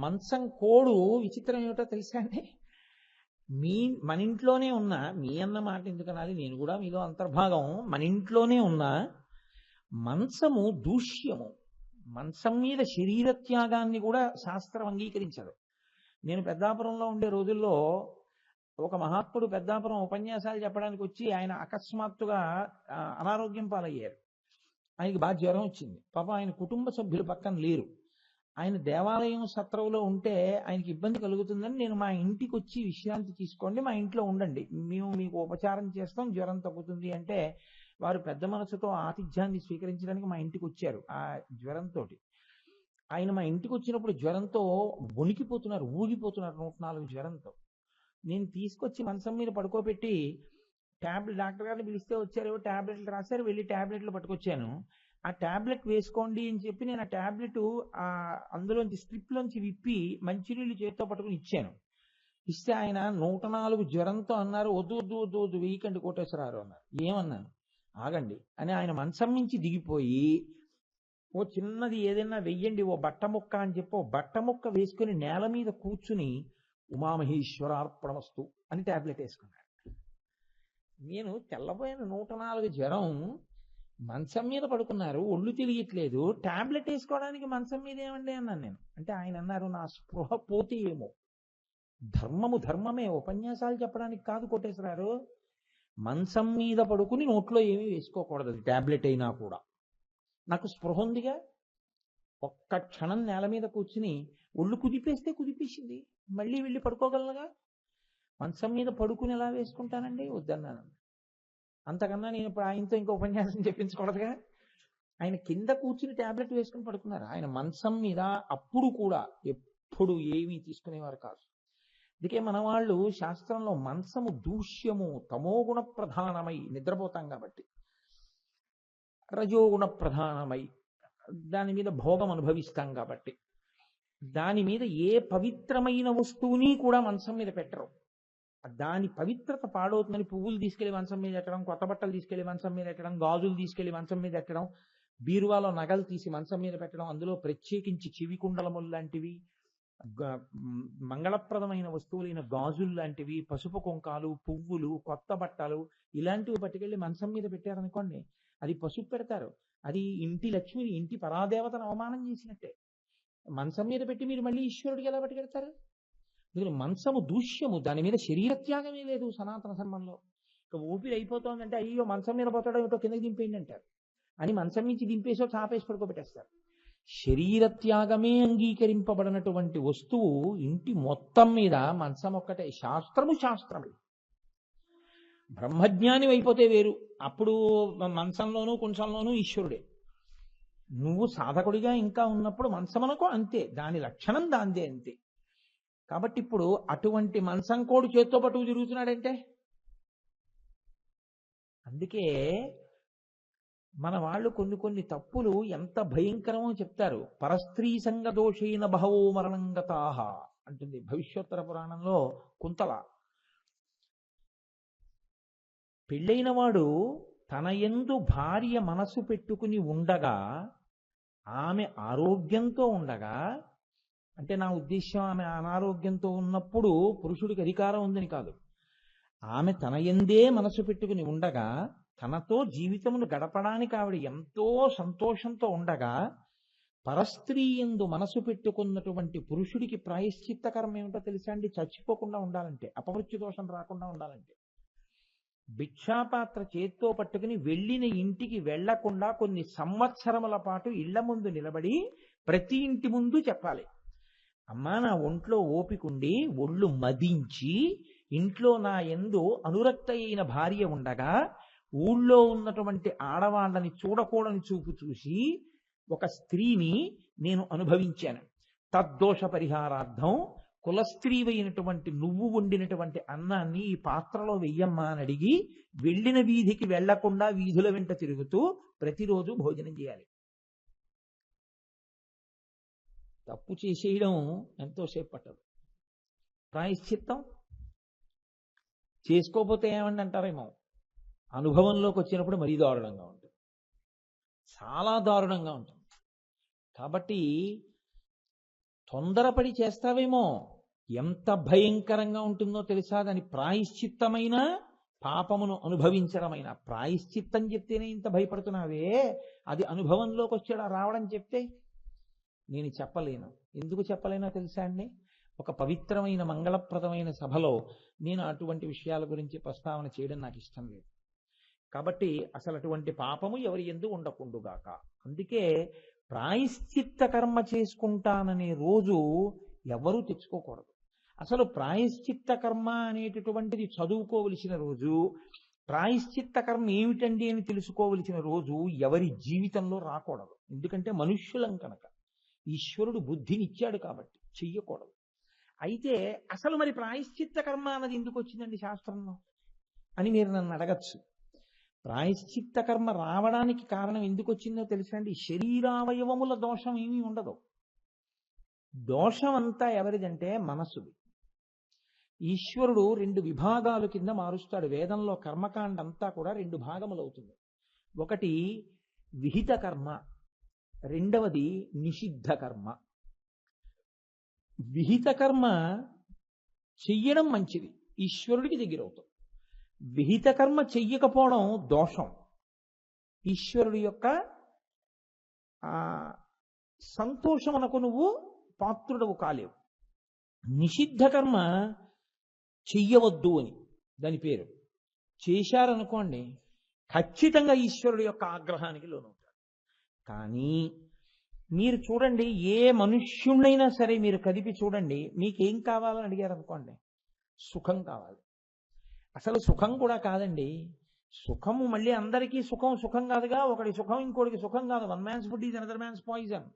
మంచం కోడు విచిత్రం ఏమిటో తెలుసా అండి? మన ఇంట్లోనే ఉన్నా, మీ అన్న మాట ఎందుకనాలి, నేను కూడా మీలో అంతర్భాగం, మన ఇంట్లోనే ఉన్నా మంచము దూష్యము. మంచం మీద శరీర త్యాగాన్ని కూడా శాస్త్రం అంగీకరించదు. నేను పెద్దాపురంలో ఉండే రోజుల్లో ఒక మహాత్ముడు పెద్దాపురం ఉపన్యాసాలు చెప్పడానికి వచ్చి ఆయన అకస్మాత్తుగా అనారోగ్యం పాలయ్యారు. ఆయనకి బాగా జ్వరం వచ్చింది. పాప ఆయన కుటుంబ సభ్యులు పక్కన లేరు. ఆయన దేవాలయం సత్రంలో ఉంటే ఆయనకి ఇబ్బంది కలుగుతుందని, నేను మా ఇంటికి వచ్చి విశ్రాంతి తీసుకోండి, మా ఇంట్లో ఉండండి, మేము మీకు ఉపచారం చేస్తాం, జ్వరం తగ్గుతుంది అంటే వారు పెద్ద మనసుతో ఆతిథ్యాన్ని స్వీకరించడానికి మా ఇంటికి వచ్చారు. ఆ జ్వరంతో ఆయన మా ఇంటికి వచ్చినప్పుడు జ్వరంతో వణికిపోతున్నారు, ఊగిపోతున్నారు, 104 జ్వరంతో. నేను తీసుకొచ్చి మంచం మీద పడుకోబెట్టి డాక్టర్ గారిని పిలిస్తే వచ్చారు, టాబ్లెట్లు రాశారు, వెళ్ళి టాబ్లెట్లు పట్టుకొచ్చాను. ఆ టాబ్లెట్ వేసుకోండి అని చెప్పి నేను ఆ టాబ్లెట్ అందులోంచి స్ట్రిప్లోంచి విప్పి మంచినీళ్ళు చేతితో పట్టుకుని ఇచ్చాను. ఇస్తే ఆయన 104 జ్వరంతో అన్నారు, వద్దు వద్దు వద్దు వద్దు వెయ్యకండి కోటేశ్వరరావు అన్నారు. ఏమన్నాను, ఆగండి అని ఆయన మంచం నుంచి దిగిపోయి, ఓ చిన్నది ఏదైనా వెయ్యండి, ఓ బట్ట ముక్క అని చెప్పి ఓ బట్ట ముక్క వేసుకుని నేల మీద కూర్చుని ఉమామహేశ్వరార్పణమస్తు అని టాబ్లెట్ వేసుకున్నాడు. నేను తెల్లబోయిన 104 జ్వరం, మంచం మీద పడుకున్నారు, ఒళ్ళు తెలియట్లేదు, టాబ్లెట్ వేసుకోవడానికి మంచం మీద ఏమండి అన్నాను నేను. అంటే ఆయన అన్నారు, నా స్పృహ పోతే ఏమో, ధర్మము ధర్మమే, ఉపన్యాసాలు చెప్పడానికి కాదు కోటేశ్వరారు, మంచం మీద పడుకుని నోట్లో ఏమీ వేసుకోకూడదు, అది టాబ్లెట్ అయినా కూడా. నాకు స్పృహ ఉందిగా, ఒక్క క్షణం నేల మీద కూర్చుని ఒళ్ళు కుదిపేస్తే కుదిపేసింది, మళ్ళీ వెళ్ళి పడుకోగలనుగా, మంచం మీద పడుకుని ఎలా వేసుకుంటానండి, వద్దన్నాను. అంతకన్నా నేను ఇప్పుడు ఆయనతో ఇంకో ఉపన్యాసం చెప్పించకూడదుగా. ఆయన కింద కూర్చుని టాబ్లెట్ వేసుకుని పడుకున్నారు, ఆయన మంచం మీద అప్పుడు కూడా ఎప్పుడు ఏమీ తీసుకునేవారు కాదు. అందుకే మన వాళ్ళు శాస్త్రంలో మంచము దూష్యము, తమోగుణ ప్రధానమై నిద్రపోతాం కాబట్టి, రజోగుణ ప్రధానమై దాని మీద భోగం అనుభవిస్తాం కాబట్టి, దాని మీద ఏ పవిత్రమైన వస్తువుని కూడా మంచం మీద పెట్టరు. దాని పవిత్రత పాడవుతుందని పువ్వులు తీసుకెళ్లి మంచం మీద ఎట్టడం, కొత్త బట్టలు తీసుకెళ్లి మంచం మీద ఎట్టడం, గాజులు తీసుకెళ్లి మంచం మీద ఎట్టడం, బీరువాలో నగలు తీసి మంచం మీద పెట్టడం, అందులో ప్రత్యేకించి చెవి కుండలములు లాంటివి, మంగళప్రదమైన వస్తువులైన గాజులు లాంటివి, పసుపు కుంకాలు, పువ్వులు, కొత్త బట్టలు ఇలాంటివి పట్టుకెళ్ళి మంచం మీద పెట్టారనుకోండి, అది పసుపు పెడతారు, అది ఇంటి లక్ష్మిని, ఇంటి పరాదేవతను అవమానం చేసినట్టే. మంచం మీద పెట్టి మీరు మళ్ళీ ఈశ్వరుడికి ఎలా పట్టుకెడతారు? మంచము దూష్యము, దాని మీద శరీర త్యాగమే లేదు సనాతన ధర్మంలో. ఇక ఊపిరి అయిపోతుందంటే, అయ్యో మంచం మీద పోతాడో ఏమిటో కిందకి దింపేయండి అంటారు, అని మంచం నుంచి దింపేసో చాపేసి పడుకోబెట్టేస్తారు. శరీర త్యాగమే అంగీకరింపబడినటువంటి వస్తువు ఇంటి మొత్తం మీద మంచం ఒక్కటే. శాస్త్రము శాస్త్రమే. బ్రహ్మజ్ఞాని అయిపోతే వేరు, అప్పుడు మంచంలోనూ కుంచంలోనూ ఈశ్వరుడే. నువ్వు సాధకుడిగా ఇంకా ఉన్నప్పుడు మంచమనకో అంతే, దాని లక్షణం దాందే అంతే. కాబట్టి ఇప్పుడు అటువంటి మంచం కోడు చేత్తో పట్టుకు తిరుగుతున్నాడంటే, అందుకే మన వాళ్ళు కొన్ని తప్పులు ఎంత భయంకరమో చెప్తారు. పరస్త్రీ సంగ దోషైన బహవో మరణంగతాహ అంటుంది భవిష్యోత్తర పురాణంలో కుంతల. పెళ్ళైన వాడు తన యందు భార్య మనసు పెట్టుకుని ఉండగా, ఆమె ఆరోగ్యంతో ఉండగా, అంటే నా ఉద్దేశ్యం ఆమె అనారోగ్యంతో ఉన్నప్పుడు పురుషుడికి అధికారం ఉందని కాదు, ఆమె తన యందే మనసు పెట్టుకుని ఉండగా, తనతో జీవితమును గడపడానికి ఆవిడ ఎంతో సంతోషంతో ఉండగా, పరస్త్రీ యందు మనసు పెట్టుకున్నటువంటి పురుషుడికి ప్రాయశ్చిత్త కర్మ ఏమిటో తెలుసా అండి? చచ్చిపోకుండా ఉండాలంటే, అపమృత్యు దోషం రాకుండా ఉండాలంటే, భిక్షాపాత్ర చేత్తో పట్టుకుని వెళ్ళిన ఇంటికి వెళ్లకుండా కొన్ని సంవత్సరముల పాటు ఇళ్ల ముందు నిలబడి ప్రతి ఇంటి ముందు చెప్పాలి, అమ్మా నా ఒంట్లో ఓపికండి, ఒళ్ళు మదించి ఇంట్లో నా యందు అనురక్త అయిన భార్య ఉండగా ఊళ్ళో ఉన్నటువంటి ఆడవాళ్ళని చూడకూడని చూపు చూసి ఒక స్త్రీని నేను అనుభవించాను. తద్దోష పరిహారార్థం కులస్త్రీవైనటువంటి నువ్వు వండినటువంటి అన్నాన్ని ఈ పాత్రలో వెయ్యమ్మా అని అడిగి వెళ్ళిన వీధికి వెళ్లకుండా వీధుల వెంట తిరుగుతూ ప్రతిరోజు భోజనం చేయాలి. తప్పు చేసేయడం ఎంతోసేపు పట్టదు. ప్రాయశ్చిత్తం చేసుకోకపోతే ఏమండి అంటారేమో, అనుభవంలోకి వచ్చినప్పుడు మరీ దారుణంగా ఉంటుంది, చాలా దారుణంగా ఉంటుంది. కాబట్టి తొందరపడి చేస్తావేమో, ఎంత భయంకరంగా ఉంటుందో తెలుసా? దాని ప్రాయశ్చిత్తమైన పాపమును అనుభవించడమైన. ప్రాయశ్చిత్తం చెప్తేనే ఇంత భయపడుతున్నావే, అది అనుభవంలోకి వచ్చాడా రావడం చెప్తే నేను చెప్పలేను. ఎందుకు చెప్పలేనో తెలుసా అండి? ఒక పవిత్రమైన మంగళప్రదమైన సభలో నేను అటువంటి విషయాల గురించి ప్రస్తావన చేయడం నాకు ఇష్టం లేదు. కాబట్టి అసలు అటువంటి పాపము ఎవరి యందు ఉండకుండుగాక. అందుకే ప్రాయశ్చిత్త కర్మ చేసుకుంటాననే రోజు ఎవరూ తెచ్చుకోకూడదు. అసలు ప్రాయశ్చిత్త కర్మ అనేటటువంటిది చదువుకోవలసిన రోజు, ప్రాయశ్చిత్త కర్మ ఏమిటండి అని తెలుసుకోవలసిన రోజు ఎవరి జీవితంలో రాకూడదు. ఎందుకంటే మనుష్యులం కనుక, ఈశ్వరుడు బుద్ధినిచ్చాడు కాబట్టి చెయ్యకూడదు. అయితే అసలు మరి ప్రాయశ్చిత్త కర్మ అన్నది ఎందుకు వచ్చిందండి శాస్త్రంలో అని మీరు నన్ను అడగచ్చు. ప్రాయశ్చిత్త కర్మ రావడానికి కారణం ఎందుకు వచ్చిందో తెలుసండి? శరీరావయవముల దోషం ఏమీ ఉండదు. దోషం అంతా ఎవరిదంటే మనసుది. ఈశ్వరుడు 2 విభాగాలు కింద మారుస్తాడు. వేదంలో కర్మకాండ అంతా కూడా 2 భాగములవుతుంది. ఒకటి విహిత కర్మ, రెండవది నిషిద్ధ కర్మ. విహిత కర్మ చెయ్యడం మంచిది, ఈశ్వరుడికి దగ్గరవుతాం. విహిత కర్మ చెయ్యకపోవడం దోషం, ఈశ్వరుడి యొక్క సంతోషమునకు నువ్వు పాత్రుడవు కాలేవు. నిషిద్ధ కర్మ చెయ్యవద్దు అని దాని పేరు. చేశారనుకోండి ఖచ్చితంగా ఈశ్వరుడి యొక్క ఆగ్రహానికి లోనవుతారు. కానీ మీరు చూడండి, ఏ మనుష్యుణ్ణైనా సరే మీరు కదిపి చూడండి, మీకేం కావాలని అడిగారు అనుకోండి, సుఖం కావాలి. అసలు సుఖం కూడా కాదండి, సుఖము మళ్ళీ అందరికీ సుఖం కాదుగా. ఒకటి సుఖం ఇంకోటికి సుఖం కాదు. One man's food is another man's poison.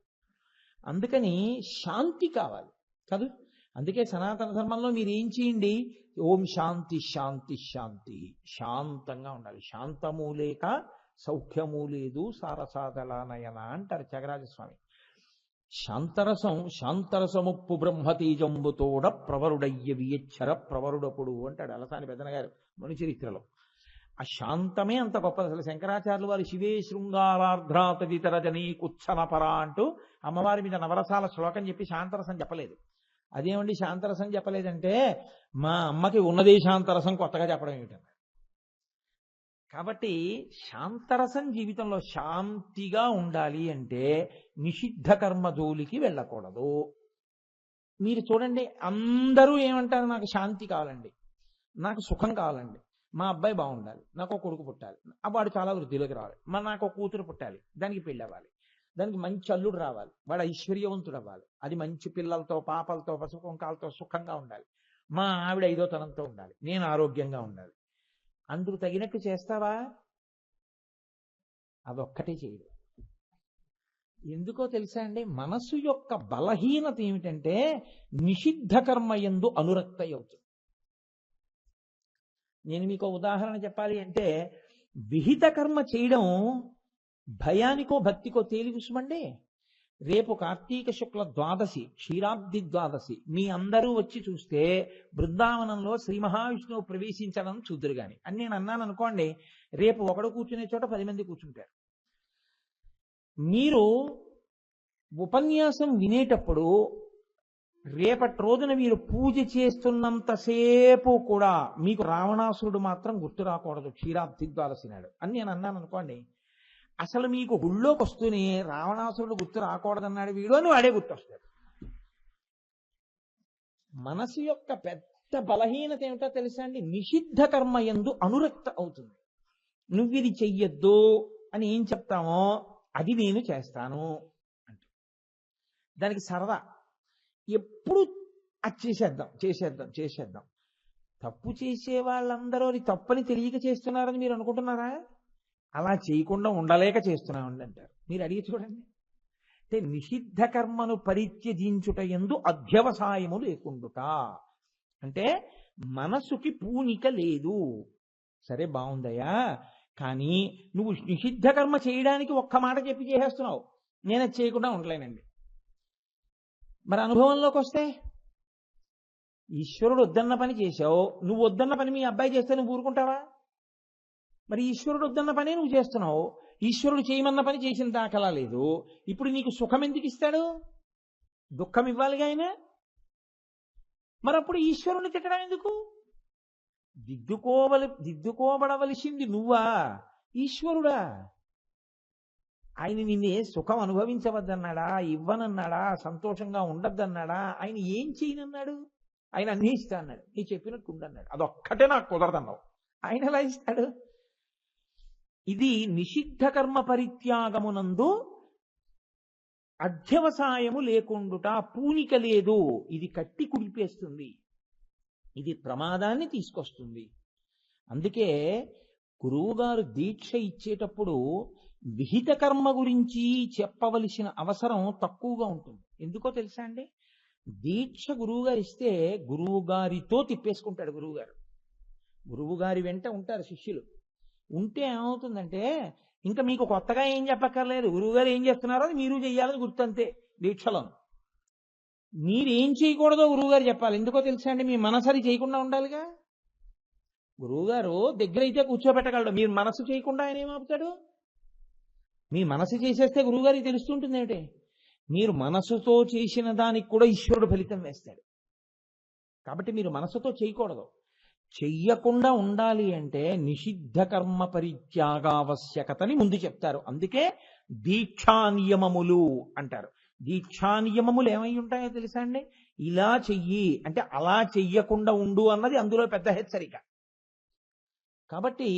అందుకని శాంతి కావాలి కాదు. అందుకే సనాతన ధర్మంలో మీరు ఏం చేయండి, ఓం శాంతి శాంతి శాంతి, శాంతంగా ఉండాలి. శాంతము లేక సౌఖ్యము లేదు సారసాదలానయన అంటారు త్యాగరాజస్వామి. శాంతరసముప్పు బ్రహ్మతేజంబుతోడ ప్రవరుడయ్య వియచ్చర ప్రవరుడపుడు అంటాడు అలసాని పెద్దన గారు మనుచరిత్రలో. ఆ శాంతమే అంత గొప్పది. అసలు శంకరాచార్యులు వారు శివే శృంగారార్ధ్రాతదితర జనీ కుత్సనపర అంటూ అమ్మవారి మీద నవరసాల శ్లోకం చెప్పి శాంతరసం చెప్పలేదు. అదేమండి శాంతరసం చెప్పలేదంటే, మా అమ్మకి ఉన్నదే శాంతరసం కొత్తగా చెప్పడం ఏమిటన్నారు. కాబట్టి శాంతరసం జీవితంలో శాంతిగా ఉండాలి అంటే నిషిద్ధ కర్మ జోలికి వెళ్ళకూడదు. మీరు చూడండి, అందరూ ఏమంటారు, నాకు శాంతి కావాలండి, నాకు సుఖం కావాలండి, మా అబ్బాయి బాగుండాలి, నాకు ఒక కొడుకు పుట్టాలి, వాడు చాలా వృద్ధిలోకి రావాలి, నాకు ఒక కూతురు పుట్టాలి, దానికి పెళ్ళి అవ్వాలి, దానికి మంచి అల్లుడు రావాలి, వాడు ఐశ్వర్యవంతుడు అవ్వాలి, అది మంచి పిల్లలతో పాపలతో పసుకుంకాలతో సుఖంగా ఉండాలి, మా ఆవిడ 5వ తనంతో ఉండాలి, నేను ఆరోగ్యంగా ఉండాలి. అందుకు తగినట్టు చేస్తావా? అదొక్కటే చేయదు. ఎందుకో తెలుసా అండి, మనసు యొక్క బలహీనత ఏమిటంటే నిషిద్ధ కర్మ యందు అనురక్త అవుతుంది. నేను మీకు ఉదాహరణ చెప్పాలి అంటే, విహిత కర్మ చేయడం భయానికో భక్తికో తేలిగుసుమండి. రేపు కార్తీక శుక్ల ద్వాదశి, క్షీరాబ్ది ద్వాదశి, మీ అందరూ వచ్చి చూస్తే బృందావనంలో శ్రీ మహావిష్ణువు ప్రవేశించడం చూద్దరు గాని అని నేను అన్నాను అనుకోండి, రేపు ఒకడు కూర్చునే చోట 10 మంది కూర్చుంటారు. మీరు ఉపన్యాసం వినేటప్పుడు రేపటి రోజున మీరు పూజ చేస్తున్నంతసేపు కూడా మీకు రావణాసురుడు మాత్రం గుర్తు రాకూడదు క్షీరాబ్ది ద్వాదశి నాడు అని నేను అన్నాను అనుకోండి, అసలు మీకు గుళ్ళోకి వస్తూనే రావణాసురుడు గుర్తు రాకూడదన్నాడు వీడు అని వాడే గుర్తొస్తాడు. మనసు యొక్క పెద్ద బలహీనత ఏమిటో తెలుసా అండి? నిషిద్ధ కర్మ యందు అనురక్త అవుతుంది. నువ్వు ఇది చెయ్యొద్దు అని ఏం చెప్తామో అది నేను చేస్తాను అంటే దానికి సరదా. ఎప్పుడు అది చేసేద్దాం చేసేద్దాం చేసేద్దాం. తప్పు చేసే వాళ్ళందరూ అది తప్పని తెలియక చేస్తున్నారని మీరు అనుకుంటున్నారా? అలా చేయకుండా ఉండలేక చేస్తున్నామండి అంటారు. మీరు అడిగి చూడండి. అంటే నిషిద్ధ కర్మను పరిత్యజించుట యందు అధ్యవసాయము లేకుండుట అంటే మనసుకి పూనిక లేదు. సరే బాగుందయ్యా, కానీ నువ్వు నిషిద్ధ కర్మ చేయడానికి ఒక్క మాట చెప్పి చేసేస్తున్నావు, నేను అది చేయకుండా ఉండలేనండి. మరి అనుభవంలోకి వస్తే ఈశ్వరుడు వద్దన్న పని చేశావు, నువ్వు వద్దన్న పని మీ అబ్బాయి చేస్తే నువ్వు ఊరుకుంటావా? మరి ఈశ్వరుడు వద్దన్న పనే నువ్వు చేస్తున్నావు, ఈశ్వరుడు చేయమన్న పని చేసిన దాఖలా లేదు. ఇప్పుడు నీకు సుఖం ఎందుకు ఇస్తాడు? దుఃఖం ఇవ్వాలిగా ఆయన. మరి అప్పుడు ఈశ్వరుని తిట్టడం ఎందుకు? దిద్దుకోబడవలసింది నువ్వా ఈశ్వరుడా? ఆయన నిన్నే సుఖం అనుభవించవద్దన్నాడా, ఇవ్వనన్నాడా, సంతోషంగా ఉండద్దన్నాడా? ఆయన ఏం చేయనన్నాడు? ఆయన అన్నీ ఇస్తా అన్నాడు, నీ చెప్పినట్టు ఉండన్నాడు. అదొక్కటే నాకు కుదరదన్నావు, ఆయన ఎలా ఇస్తాడు? ఇది నిషిద్ధ కర్మ పరిత్యాగమునందు అధ్యవసాయము లేకుండుట, పూనిక లేదు. ఇది కట్టి కుడిపేస్తుంది, ఇది ప్రమాదాన్ని తీసుకొస్తుంది. అందుకే గురువుగారు దీక్ష ఇచ్చేటప్పుడు విహిత కర్మ గురించి చెప్పవలసిన అవసరం తక్కువగా ఉంటుంది. ఎందుకో తెలుసా అండి? దీక్ష గురువుగారు ఇస్తే గురువుగారితో తిప్పేసుకుంటాడు గురువుగారు. గురువుగారి వెంట ఉంటారు శిష్యులు. ఉంటే ఏమవుతుందంటే ఇంకా మీకు కొత్తగా ఏం చెప్పక్కర్లేదు, గురువుగారు ఏం చేస్తున్నారో అది మీరు చెయ్యాలని గుర్తంతే. దీక్షలో మీరేం చేయకూడదో గురువుగారు చెప్పాలి. ఎందుకో తెలుసా అండి? మీ మనసు అది చేయకుండా ఉండాలిగా. గురువుగారు దగ్గర అయితే కూర్చోబెట్టగలడు, మీరు మనసు చేయకుండా ఆయన ఏమాపుతాడు? మీ మనసు చేసేస్తే గురువుగారికి తెలుస్తుంటుంది ఏమిటి? మీరు మనసుతో చేసిన దానికి కూడా ఈశ్వరుడు ఫలితం వేస్తాడు. కాబట్టి మీరు మనసుతో చేయకూడదు. చెయ్యకుండా ఉండాలి అంటే నిషిద్ధ కర్మ పరిత్యాగావశ్యకతని ముందు చెప్తారు. అందుకే దీక్షా నియమములు అంటారు. దీక్షా నియమములు ఏమై ఉంటాయో తెలుసా అండి? ఇలా చెయ్యి అంటే అలా చెయ్యకుండా ఉండు అన్నది అందులో పెద్ద హెచ్చరిక. కాబట్టి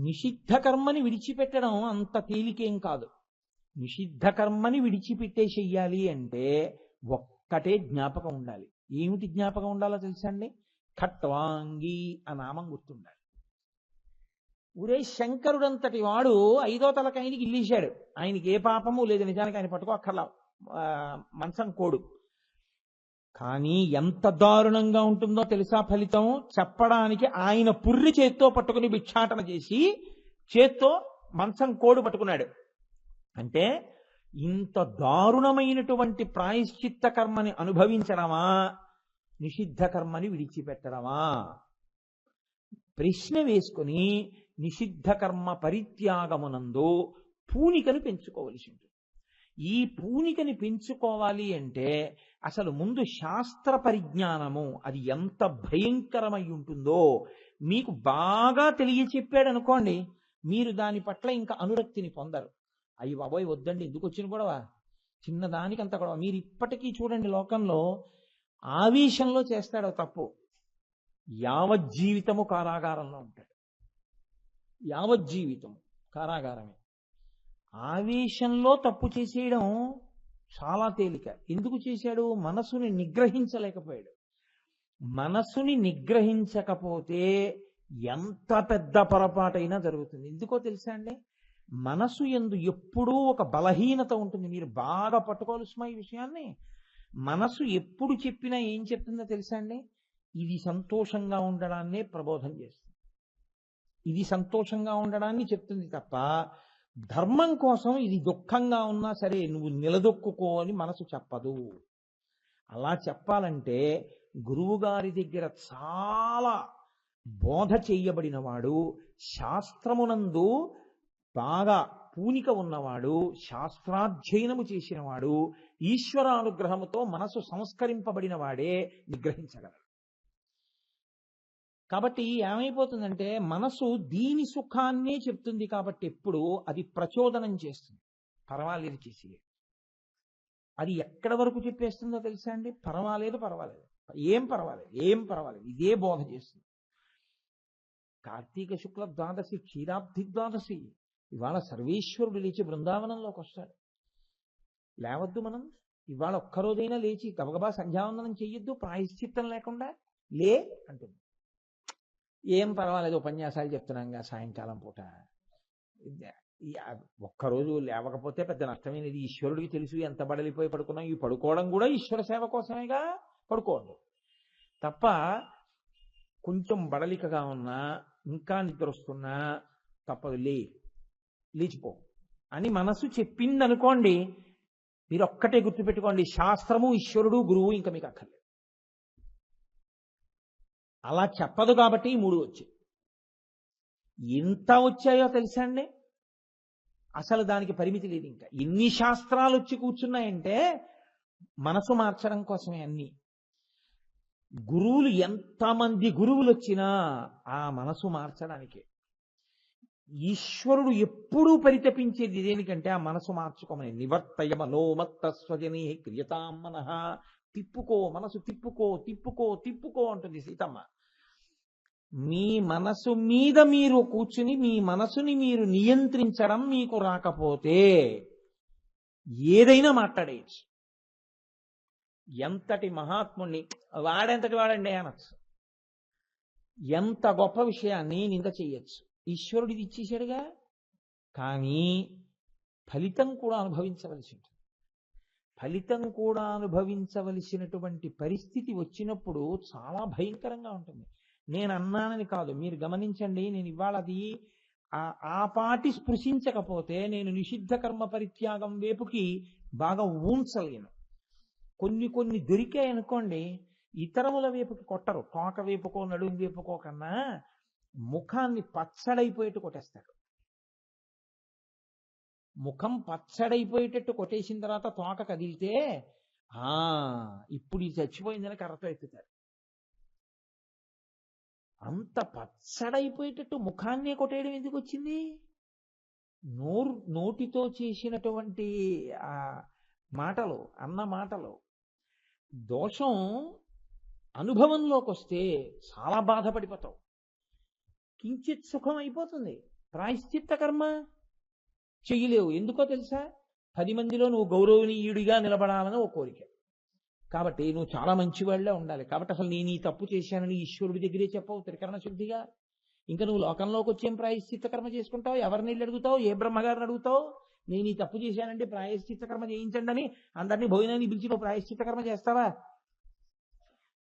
నిషిద్ధ కర్మని విడిచిపెట్టడం అంత తేలికేం కాదు. నిషిద్ధ కర్మని విడిచిపెట్టే చెయ్యాలి అంటే ఒక్కటే జ్ఞాపకం ఉండాలి. ఏమిటి జ్ఞాపకం ఉండాలో తెలుసా అండి? ఖట్వాంగి ఆ నామం గుర్తుండాలి. ఊరే శంకరుడంతటి వాడు 5వ తలకాయనికి ఇల్లేశాడు. ఆయనకి ఏ పాపము లేదు, నిజానికి ఆయన పట్టుకో అక్కర్లా, మంచం కోడు. కానీ ఎంత దారుణంగా ఉంటుందో తెలుసా ఫలితం? చెప్పడానికి ఆయన పుర్రి చేత్తో పట్టుకుని భిక్షాటన చేసి చేత్తో మంచం కోడు పట్టుకున్నాడు. అంటే ఇంత దారుణమైనటువంటి ప్రాయశ్చిత్త కర్మని అనుభవించడమా, నిషిద్ధ కర్మని విడిచిపెట్టడమా? ప్రశ్న వేసుకుని నిషిద్ధ కర్మ పరిత్యాగమునందు పూనికను పెంచుకోవలసి ఉంటుంది. ఈ పూనికని పెంచుకోవాలి అంటే అసలు ముందు శాస్త్ర పరిజ్ఞానము అది ఎంత భయంకరమై ఉంటుందో మీకు బాగా తెలియచెప్పాడు అనుకోండి, మీరు దాని పట్ల ఇంకా అనురక్తిని పొందరు. అయ్యి బాబోయ్ వద్దండి, ఎందుకు వచ్చిన గొడవ, చిన్నదానికి అంత గొడవ. మీరు ఇప్పటికీ చూడండి, లోకంలో ఆవేశంలో చేస్తాడో తప్పు, యావజ్జీవితము కారాగారంలో ఉంటాడు. యావజ్జీవితము కారాగారమే. ఆవేశంలో తప్పు చేసేయడం చాలా తేలిక. ఎందుకు చేశాడు? మనసుని నిగ్రహించలేకపోయాడు. మనసుని నిగ్రహించకపోతే ఎంత పెద్ద పొరపాటైనా జరుగుతుంది. ఎందుకో తెలుసా అండి? మనసు యందు ఎప్పుడూ ఒక బలహీనత ఉంటుంది. మీరు బాగా పట్టుకోవాల్సిన ఈ విషయాన్ని. మనసు ఎప్పుడు చెప్పినా ఏం చెప్తుందో తెలుసా అండి? ఇది సంతోషంగా ఉండడాన్నే ప్రబోధం చేస్తుంది, ఇది సంతోషంగా ఉండడాన్ని చెప్తుంది తప్ప ధర్మం కోసం ఇది దుఃఖంగా ఉన్నా సరే నువ్వు నిలదొక్కుకో అని మనసు చెప్పదు. అలా చెప్పాలంటే గురువుగారి దగ్గర చాలా బోధ చేయబడిన వాడు, శాస్త్రమునందు బాగా పూనిక ఉన్నవాడు, శాస్త్రాధ్యయనము చేసిన వాడు, ఈశ్వరానుగ్రహముతో మనసు సంస్కరింపబడిన వాడే నిగ్రహించగలడు. కాబట్టి ఏమైపోతుందంటే మనసు దీని సుఖాన్నే చెప్తుంది కాబట్టి ఎప్పుడు అది ప్రచోదనం చేస్తుంది. పర్వాలేదు చేసి అది ఎక్కడ వరకు చెప్పేస్తుందో తెలుసా అండి? పర్వాలేదు పర్వాలేదు, ఏం పర్వాలేదు, ఏం పర్వాలేదు, ఇదే బోధ చేస్తుంది. కార్తీక శుక్ల ద్వాదశి, క్షీరాబ్ధి ద్వాదశి, ఇవాళ సర్వేశ్వరుడు లేచి బృందావనంలోకి వస్తాడు. లేవద్దు మనం? ఇవాళ ఒక్కరోజైనా లేచి గబగబా సంధ్యావందనం చెయ్యొద్దు ప్రాయశ్చిత్తం లేకుండా? లే అంటుంది. ఏం పర్వాలేదు, ఉపన్యాసాలు చెప్తున్నాగా సాయంకాలం పూట. ఒక్కరోజు లేవకపోతే పెద్ద నష్టమైనది. ఈశ్వరుడికి తెలుసు ఎంత బడలిపోయి పడుకున్నాం. ఈ పడుకోవడం కూడా ఈశ్వర సేవ కోసమేగా. పడుకోవద్దు తప్ప కొంచెం బడలికగా ఉన్నా, ఇంకా నిద్ర వస్తున్నా తప్పదు, లేచిపో అని మనసు చెప్పింది అనుకోండి. మీరు ఒక్కటే గుర్తుపెట్టుకోండి, శాస్త్రము, ఈశ్వరుడు, గురువు ఇంకా మీకు అక్కర్లేదు. అలా చెప్పదు కాబట్టి ఈ 3 వచ్చాయి. ఎంత వచ్చాయో తెలుసా అండి? అసలు దానికి పరిమితి లేదు. ఇంకా ఎన్ని శాస్త్రాలు వచ్చి కూర్చున్నాయంటే మనసు మార్చడం కోసమే అన్ని. గురువులు ఎంతమంది గురువులు వచ్చినా ఆ మనసు మార్చడానికే. ఈశ్వరుడు ఎప్పుడూ పరితపించేది దేనికంటే ఆ మనసు మార్చుకోమని. నివర్తయ మనోమత్త స్వజనే క్రియతాం మనః. తిప్పుకో మనసు, తిప్పుకో తిప్పుకో తిప్పుకో అంటుంది సీతమ్మ. మీ మనసు మీద మీరు కూర్చుని మీ మనసుని మీరు నియంత్రించడం మీకు రాకపోతే ఏదైనా మాట్లాడేయచ్చు. ఎంతటి మహాత్ముణ్ణి, వాడెంతటి వాడండి అనొచ్చు. ఎంత గొప్ప విషయాన్ని నింద చెయ్యొచ్చు. ఈశ్వరుడిది ఇచ్చేశాడుగా. కానీ ఫలితం కూడా అనుభవించవలసి ఉంటుంది. ఫలితం కూడా అనుభవించవలసినటువంటి పరిస్థితి వచ్చినప్పుడు చాలా భయంకరంగా ఉంటుంది. నేను అన్నానని కాదు, మీరు గమనించండి. నేను ఇవాళ అది ఆ పాటి స్పృశించకపోతే నేను నిషిద్ధ కర్మ పరిత్యాగం వైపుకి బాగా ఊంచలేను. కొన్ని దొరికాయనుకోండి, ఇతరముల వైపుకి కొట్టరు. తోక వైపుకో నడుం వైపుకో కన్నా ముఖాన్ని పచ్చడైపోయేట్టు కొట్టేస్తాడు. ముఖం పచ్చడైపోయేటట్టు కొట్టేసిన తర్వాత తోక కదిలితే ఇప్పుడు ఇది చచ్చిపోయిందని కర్రతో ఎత్తుతారు. అంత పచ్చడైపోయేటట్టు ముఖాన్నే కొట్టేయడం ఎందుకు వచ్చింది? నోటితో చేసినటువంటి ఆ మాటలు, అన్న మాటలు. దోషం అనుభవంలోకి వస్తే చాలా బాధపడిపోతావు. కించిత్ సుఖం అయిపోతుంది. ప్రాయశ్చిత్త కర్మ చెయ్యలేవు. ఎందుకో తెలుసా? 10 మందిలో నువ్వు గౌరవనీయుడిగా నిలబడాలని ఒక కోరిక. కాబట్టి నువ్వు చాలా మంచివాళ్ళే ఉండాలి. కాబట్టి అసలు నేను ఈ తప్పు చేశానని ఈశ్వరుడి దగ్గరే చెప్పవు త్రికరణ శుద్ధిగా. ఇంకా నువ్వు లోకంలోకి వచ్చేం ప్రాయశ్చిత్త కర్మ చేసుకుంటావు? ఎవరిని అడుగుతావు? ఏ బ్రహ్మగారిని అడుగుతావు? నేను ఈ తప్పు చేశానంటే ప్రాయశ్చిత్త కర్మ చేయించండి అని అందరినీ భోజనాన్ని పిలిచి నువ్వు ప్రాయశ్చిత్త కర్మ చేస్తావా?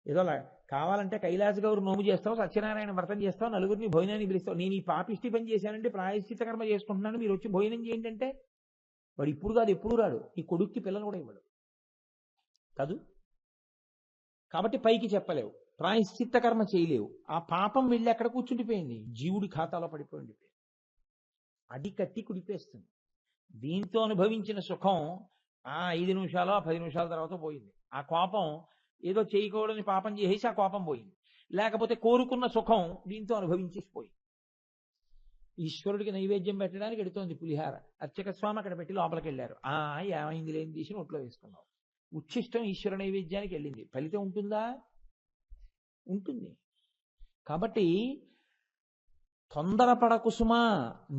ఏదో కావాలంటే కైలాస గౌరు నోము చేస్తావు, సత్యనారాయణ వ్రతం చేస్తావు, నలుగురిని భోజనాన్ని పిలుస్తావు. నేను ఈ పాపిష్టి పని చేశానంటే ప్రాయశ్చిత్త కర్మ చేసుకుంటున్నాను, మీరు వచ్చి భోజనం చేయండి అంటే వాడు ఇప్పుడు కాదు ఎప్పుడు రాడు. ఈ కొడుక్కి పిల్లలు కూడా ఇవ్వడు కాదు. కాబట్టి పైకి చెప్పలేవు, ప్రాయశ్చిత్త కర్మ చేయలేవు. ఆ పాపం వెళ్ళి ఎక్కడ కూర్చుండిపోయింది? జీవుడి ఖాతాలో పడిపోయింది. అడి కట్టి కుడిపేస్తుంది. దీంతో అనుభవించిన సుఖం 5 నిమిషాలు 10 నిమిషాల తర్వాత పోయింది. ఆ కోపం ఏదో చేయకూడని పాపం చేసేసి ఆ కోపం పోయింది. లేకపోతే కోరుకున్న సుఖం దీంతో అనుభవించేసిపోయింది. ఈశ్వరుడికి నైవేద్యం పెట్టడానికి ఎడుతోంది పులిహార. అర్చక స్వామి అక్కడ పెట్టి లోపలికి వెళ్ళారు. ఏమైంది లేని తీసి నోట్లో వేసుకున్నావు. ఉచ్ఛిష్టం ఈశ్వర నైవేద్యానికి వెళ్ళింది. ఫలితం ఉంటుందా? ఉంటుంది. కాబట్టి తొందరపడకు సుమా.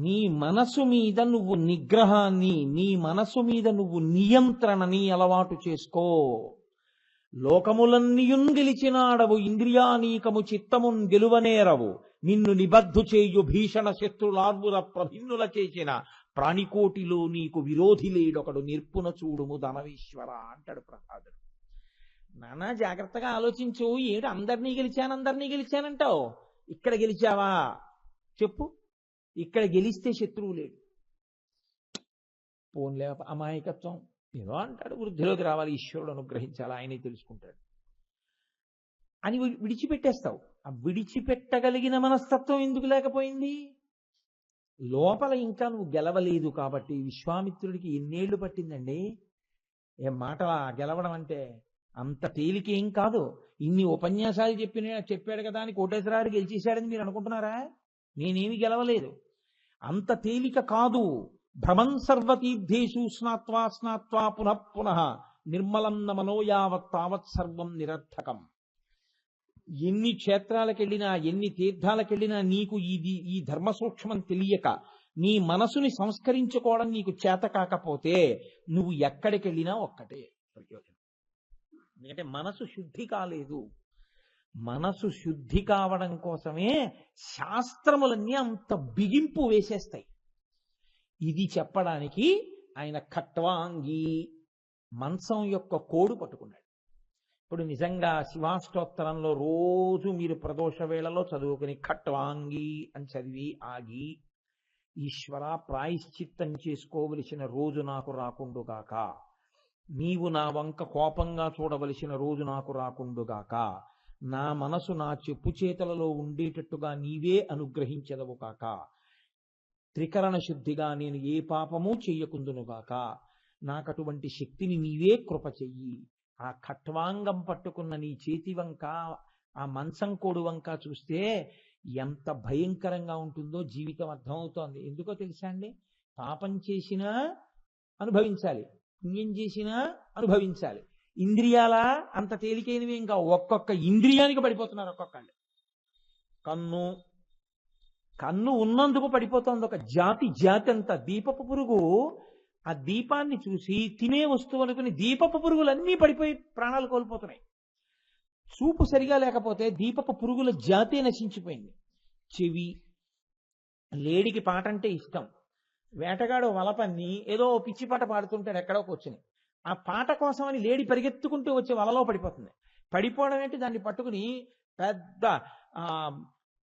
నీ మనసు మీద నువ్వు నిగ్రహాన్ని, నీ మనసు మీద నువ్వు నియంత్రణని అలవాటు చేసుకో. లోకములన్నీయున్ గెలిచినాడవు, ఇంద్రియానీకము చిత్తమున్ గెలువనేరవు. నిన్ను నిబద్ధు చేయు భీషణ శత్రులార్వుల ప్రభిన్నుల చేసిన ప్రాణికోటిలో నీకు విరోధి లేడొకడు, నిర్పున చూడుము ధనవీశ్వర అంటాడు ప్రహ్లాదుడు. నానా జాగ్రత్తగా ఆలోచించు. ఏడు అందరినీ గెలిచానంటావు. ఇక్కడ గెలిచావా చెప్పు. ఇక్కడ గెలిస్తే శత్రువు లేడు. పోన్లే అమాయకత్వం ఏదో అంటాడు. వృద్ధిలోకి రావాలి, ఈశ్వరుడు అనుగ్రహించాలి, ఆయనే తెలుసుకుంటాడు అని విడిచిపెట్టేస్తావు. ఆ విడిచిపెట్టగలిగిన మనస్తత్వం ఎందుకు లేకపోయింది? లోపల ఇంకా నువ్వు గెలవలేదు కాబట్టి. విశ్వామిత్రుడికి ఎన్నేళ్లు పట్టిందండి? ఏం మాట గెలవడం అంటే. అంత తేలికేం కాదు. ఇన్ని ఉపన్యాసాలు చెప్పాడు కదా అని కోటేశ్వరరావు గెలిచేశాడని మీరు అనుకుంటున్నారా? నేనేమి గెలవలేదు. అంత తేలిక కాదు. భ్రమన్ సర్వతీర్థేషు స్నాత్వా స్నాత్వా పునః పునః నిర్మలం న మనోయావత్ తావత్ సర్వం నిరర్థకం. ఎన్ని క్షేత్రాలకెళ్ళినా ఎన్ని తీర్థాలకెళ్ళినా నీకు ఈ ధర్మ సూక్ష్మం తెలియక నీ మనసుని సంస్కరించుకోవడం నీకు చేత కాకపోతే నువ్వు ఎక్కడికెళ్ళినా ఒక్కటే ప్రయోజనం. ఎందుకంటే మనసు శుద్ధి కాలేదు. మనసు శుద్ధి కావడం కోసమే శాస్త్రములన్నీ అంత బిగింపు వేసేస్తాయి. ఇది చెప్పడానికి ఆయన ఖట్వాంగి మంచం యొక్క కోడు పట్టుకున్నాడు. ఇప్పుడు నిజంగా శివాష్టోత్తరంలో రోజు మీరు ప్రదోష వేళలో చదువుకుని ఖట్వాంగి అని చదివి ఆగి, ఈశ్వర ప్రాయశ్చిత్తం చేసుకోవలసిన రోజు నాకు రాకుండుగాక, నీవు నా వంక కోపంగా చూడవలసిన రోజు నాకు రాకుండుగాక, నా మనసు నా చెప్పు చేతలలో ఉండేటట్టుగా నీవే అనుగ్రహించదవు కాక, త్రికరణ శుద్ధిగా నేను ఏ పాపము చెయ్యకుందునుగాక, నాకటువంటి శక్తిని నీవే కృప చెయ్యి. ఆ ఖట్వాంగం పట్టుకున్న నీ చేతి వంక, ఆ మంచం కోడు వంక చూస్తే ఎంత భయంకరంగా ఉంటుందో జీవితం అర్థమవుతోంది. ఎందుకో తెలుసా అండి? పాపం చేసినా అనుభవించాలి, పుణ్యం చేసినా అనుభవించాలి. ఇంద్రియాల అంత తేలికైనవి ఇంకా ఒక్కొక్క ఇంద్రియానికి పడిపోతున్నారు ఒక్కొక్కళ్ళు. కన్ను ఉన్నందుకు పడిపోతుంది ఒక జాతి అంతా. దీపపు పురుగు ఆ దీపాన్ని చూసి తినే వస్తువు అనుకుని దీపపు పురుగులన్నీ పడిపోయి ప్రాణాలు కోల్పోతున్నాయి. చూపు సరిగా లేకపోతే దీపపు పురుగుల జాతే నశించిపోయింది. చెవి, లేడికి పాట అంటే ఇష్టం. వేటగాడు వలపన్ని ఏదో పిచ్చి పాట పాడుతుంటాడు ఎక్కడో కూర్చుని. ఆ పాట కోసం అని లేడి పరిగెత్తుకుంటూ వచ్చి వలలో పడిపోతుంది. పడిపోవడం ఏంటి, దాన్ని పట్టుకుని పెద్ద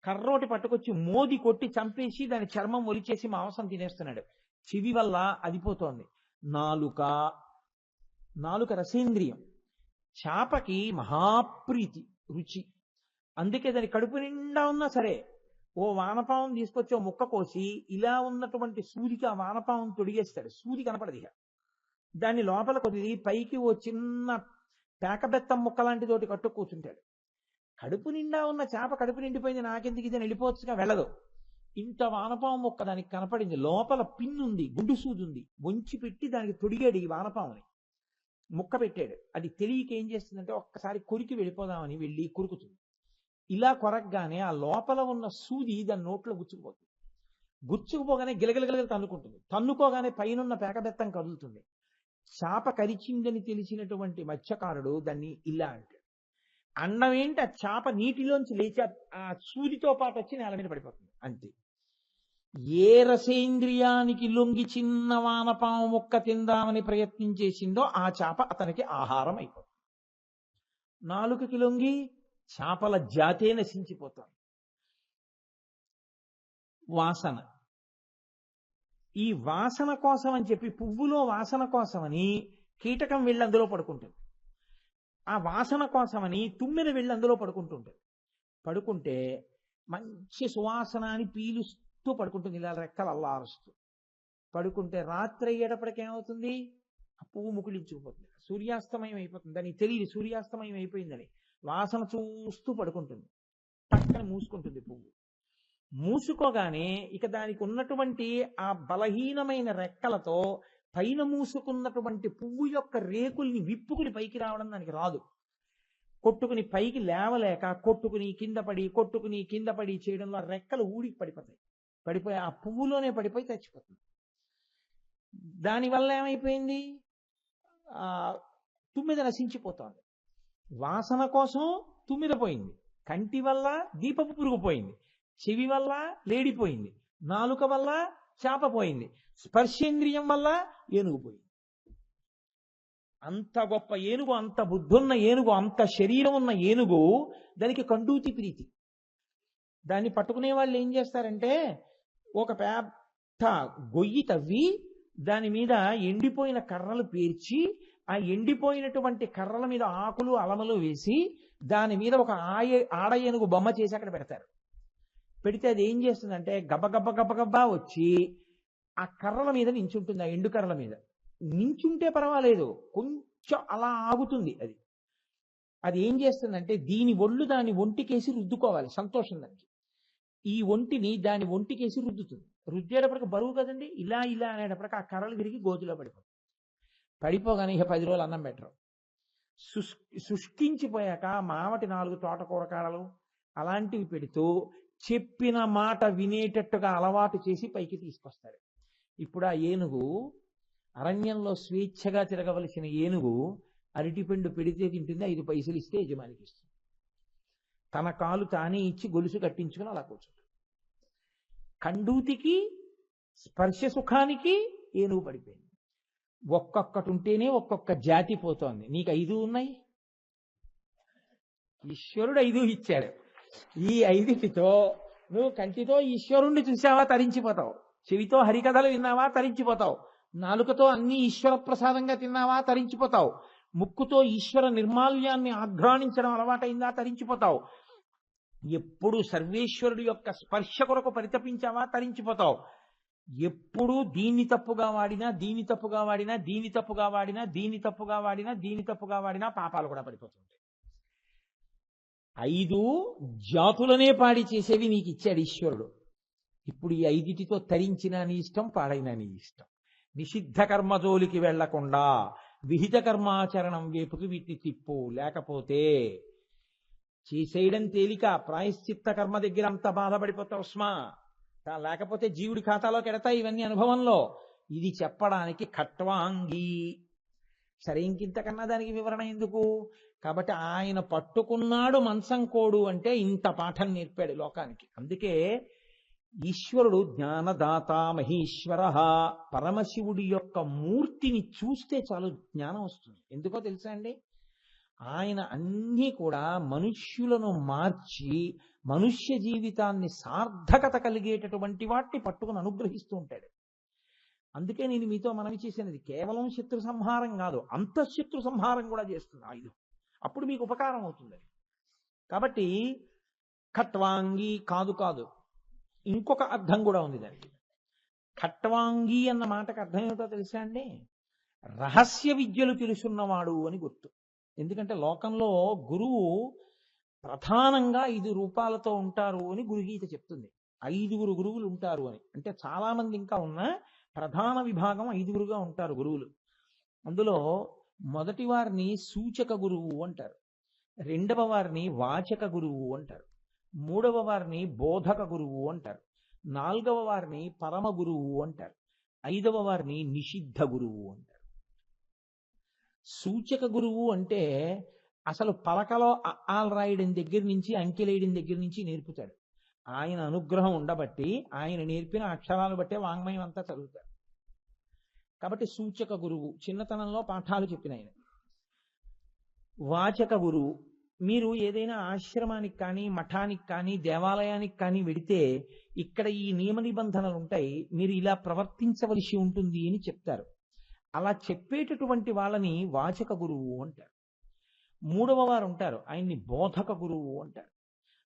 కర్రోటి పట్టుకొచ్చి మోది కొట్టి చంపేసి దాని చర్మం ఒలిచేసి మాంసం తినేస్తున్నాడు. చెవి వల్ల అదిపోతోంది. నాలుక రసేంద్రియం. చేపకి మహాప్రీతి రుచి, అందుకే దాని కడుపు నిండా ఉన్నా సరే ఓ వానపావం తీసుకొచ్చి ఓ ముక్క కోసి ఇలా ఉన్నటువంటి సూదికి ఆ వానపావం తొడిగేస్తాడు. సూది కనపడదు ఇక. దాన్ని లోపల కొద్ది పైకి ఓ చిన్న పేకబెత్తం ముక్క లాంటిది ఒకటి కట్టు కూర్చుంటాడు. కడుపు నిండా ఉన్న చేప కడుపు నిండిపోయింది, నాకెందుకు ఇదని వెళ్ళిపోవచ్చుగా, వెళ్ళదు. ఇంత వానపావం ముక్క దానికి కనపడింది. లోపల పిన్నుంది, గుండు సూది ఉంది. వంచి పెట్టి దానికి తొడిగాడు ఈ వానపావుని, ముక్క పెట్టాడు. అది తెలియక ఏం చేస్తుందంటే ఒక్కసారి కొరికి వెళ్ళిపోదామని వెళ్ళి కొరుకుతుంది. ఇలా కొరకగానే ఆ లోపల ఉన్న సూది దాని నోట్లో గుచ్చుకుపోతుంది. గుచ్చుకుపోగానే గిలగిలగిలగలు తన్నుకుంటుంది. తన్నుకోగానే పైనున్న పేకబెత్తం కదులుతుంది. చేప కరిచిందని తెలిసినటువంటి మత్స్యకారుడు దాన్ని ఇలా అంటాడు. అన్నం ఏంటి, ఆ చేప నీటిలోంచి లేచి ఆ సూదితో పాటు వచ్చి నేల మీద పడిపోతుంది. అంతే. ఏ రసేంద్రియానికి లొంగి చిన్న వానపాము ముక్క తిందామని ప్రయత్నం చేసిందో ఆ చేప అతనికి ఆహారం అయిపోతుంది. నాలుకకి లొంగి చేపల జాతే నశించిపోతుంది. వాసన, ఈ వాసన కోసం అని చెప్పి పువ్వులో వాసన కోసమని కీటకం వెళ్ళి అందులో పడుకుంటుంది. ఆ వాసన కోసమని తుమ్మెద వెళ్ళి అందులో పడుకుంటుంటుంది. పడుకుంటే మంచి సువాసన అని పీలుస్తూ పడుకుంటుంది, ఇలా రెక్కలు అల్లారుస్తూ పడుకుంటే రాత్రి అయ్యేటప్పటికేమవుతుంది, ఆ పువ్వు ముకుళించుకుపోతుంది, సూర్యాస్తమయం అయిపోతుంది. దానికి తెలియదు సూర్యాస్తమయం అయిపోయిందని. వాసన చూస్తూ పడుకుంటుంది. పక్కన మూసుకుంటుంది పువ్వు. మూసుకోగానే ఇక దానికి ఉన్నటువంటి ఆ బలహీనమైన రెక్కలతో పైన మూసుకున్నటువంటి పువ్వు యొక్క రేకుల్ని విప్పుకుని పైకి రావడం దానికి రాదు. కొట్టుకుని పైకి లేవలేక కొట్టుకుని కింద పడి చేయడంలో రెక్కలు ఊడికి పడిపోయి ఆ పువ్వులోనే పడిపోయి చచ్చిపోతుంది. దానివల్ల ఏమైపోయింది, ఆ తుమ్మిద నశించిపోతోంది. వాసన కోసం తుమ్మిద పోయింది, కంటి వల్ల దీపపు పురుగు పోయింది, చెవి వల్ల లేడిపోయింది, నాలుక వల్ల చేప పోయింది, స్పర్శేంద్రియం వల్ల ఏనుగు పోయింది. అంత గొప్ప ఏనుగు, అంత బుద్ధున్న ఏనుగు, అంత శరీరం ఉన్న ఏనుగు, దానికి కండూతి ప్రీతి. దాన్ని పట్టుకునే వాళ్ళు ఏం చేస్తారంటే ఒక పెద్ద గొయ్యి తవ్వి దాని మీద ఎండిపోయిన కర్రలు పేర్చి ఆ ఎండిపోయినటువంటి కర్రల మీద ఆకులు అలమలు వేసి దాని మీద ఒక ఆడ ఏనుగు బొమ్మ చేసి అక్కడ పెడతారు. పెడితే అది ఏం చేస్తుందంటే గబగబ్బా వచ్చి ఆ కర్రల మీద నించుంటుంది. ఆ ఎండు కర్రల మీద నించుంటే పర్వాలేదు, కొంచెం అలా ఆగుతుంది. అది అది ఏం చేస్తుందంటే దీని ఒళ్ళు దాని ఒంటికేసి రుద్దుకోవాలి సంతోషం దానికి. ఈ ఒంటిని దాని ఒంటికేసి రుద్దుతుంది. రుద్దేటప్పటికి బరువు కదండి, ఇలా ఇలా అనేటప్పటికి ఆ కర్రలు తిరిగి గోతిలో పడిపోతాయి. పడిపోగానే ఇక 10 రోజులు అన్నం పెట్టరు. శుష్కించిపోయాక మావటి 4 తోటకూర కాడలు అలాంటివి పెడుతూ చెప్పిన మాట వినేటట్టుగా అలవాటు చేసి పైకి తీసుకొస్తాడు. ఇప్పుడు ఆ ఏనుగు, అరణ్యంలో స్వేచ్ఛగా తిరగవలసిన ఏనుగు, అరటిపండు పెడితే తింటుంది, 5 పైసలు ఇస్తే యజమానికి ఇస్తుంది. తన కాలు తానే ఇచ్చి గొలుసు కట్టించుకుని అలా కూర్చుంటుంది. కండూతికి స్పర్శ సుఖానికి ఏనుగు పడిపోయింది. ఒక్కొక్కటి ఉంటేనే ఒక్కొక్క జాతి పోతోంది. నీకు 5 ఉన్నాయి, ఈశ్వరుడు 5 ఇచ్చాడు. ఈ 5టితో నువ్వు కంటితో ఈశ్వరుణ్ణి చూసావా తరించిపోతావు, చెవితో హరికథలు విన్నావా తరించిపోతావు, నాలుకతో అన్ని ఈశ్వర ప్రసాదంగా తిన్నావా తరించిపోతావు, ముక్కుతో ఈశ్వర నిర్మాల్యాన్ని ఆఘ్రాణించడం అలవాటైందా తరించిపోతావు, ఎప్పుడు సర్వేశ్వరుడి యొక్క స్పర్శ కొరకు పరితపించావా తరించిపోతావు. ఎప్పుడు దీన్ని తప్పుగా వాడినా, దీన్ని తప్పుగా వాడినా, దీన్ని తప్పుగా వాడినా, దీన్ని తప్పుగా వాడినా, దీన్ని తప్పుగా వాడినా పాపాలు కూడా పడిపోతుంటాయి. 5 జాతులనే పాడి చేసేవి నీకు ఇచ్చాడు ఈశ్వరుడు. ఇప్పుడు ఈ 5టితో తరించినా నీ ఇష్టం, పాడైనా నీ ఇష్టం. నిషిద్ధ కర్మజోలికి వెళ్లకుండా విహిత కర్మాచరణం వైపుకి వీటిని తిప్పు. లేకపోతే చేసేయడం తేలిక, ప్రాయశ్చిత్త కర్మ దగ్గర అంత బాధపడిపోతావు స్మా. లేకపోతే జీవుడి ఖాతాలోకి ఎడతాయి ఇవన్నీ అనుభవంలో. ఇది చెప్పడానికి ఖట్వాంగి. సరే, ఇంకింతకన్నా దానికి వివరణ ఎందుకు? కాబట్టి ఆయన పట్టుకున్నాడు మంచంకోడు అంటే ఇంత పాఠం నేర్పాడు లోకానికి. అందుకే ఈశ్వరుడు జ్ఞానదాత మహేశ్వర. పరమశివుడి యొక్క మూర్తిని చూస్తే చాలు జ్ఞానం వస్తుంది. ఎందుకో తెలుసా అండి? ఆయన అన్నీ కూడా మనుష్యులను మార్చి మనుష్య జీవితాన్ని సార్థకత కలిగేటటువంటి వాటిని పట్టుకుని అనుగ్రహిస్తూ ఉంటాడు. అందుకే నేను మీతో మనవి చేసినది కేవలం శత్రు సంహారం కాదు, అంతఃశత్రు సంహారం కూడా చేస్తుంది ఆయుధం. అప్పుడు మీకు ఉపకారం అవుతుంది. కాబట్టి ఖట్వాంగి కాదు కాదు, ఇంకొక అర్థం కూడా ఉంది దానికి. ఖట్వాంగి అన్న మాటకు అర్థం ఏమిటో తెలుసా అండి? రహస్య విద్యలు తెలుసున్నవాడు అని గుర్తు. ఎందుకంటే లోకంలో గురువు ప్రధానంగా 5 రూపాలతో ఉంటారు అని గురుగీత చెప్తుంది. 5 గురువులు ఉంటారు అని. అంటే చాలా మంది ఇంకా ఉన్నా ప్రధాన విభాగం 5 ఉంటారు గురువులు. అందులో మొదటి వారిని సూచక గురువు అంటారు, రెండవ వారిని వాచక గురువు అంటారు, మూడవ వారిని బోధక గురువు అంటారు, నాలుగవ వారిని పరమ గురువు అంటారు, 5వ వారిని నిషిద్ధ గురువు అంటారు. సూచక గురువు అంటే అసలు పలకలో ఆల్ రాయడం దగ్గర నుంచి అంకెలేయడం దగ్గర నుంచి నేర్పుతాడు. ఆయన అనుగ్రహం ఉండబట్టి ఆయన నేర్పిన అక్షరాలు బట్టే వాంగ్మయం అంతా చదువుతారు. కాబట్టి సూచక గురువు చిన్నతనంలో పాఠాలు చెప్పిన ఆయన. వాచక గురువు, మీరు ఏదైనా ఆశ్రమానికి కానీ మఠానికి కానీ దేవాలయానికి కానీ వెడితే ఇక్కడ ఈ నియమ నిబంధనలు ఉంటాయి, మీరు ఇలా ప్రవర్తించవలసి ఉంటుంది అని చెప్తారు. అలా చెప్పేటటువంటి వాళ్ళని వాచక గురువు అంటారు. మూడవ వారు ఉంటారు, ఆయన్ని బోధక గురువు అంటారు.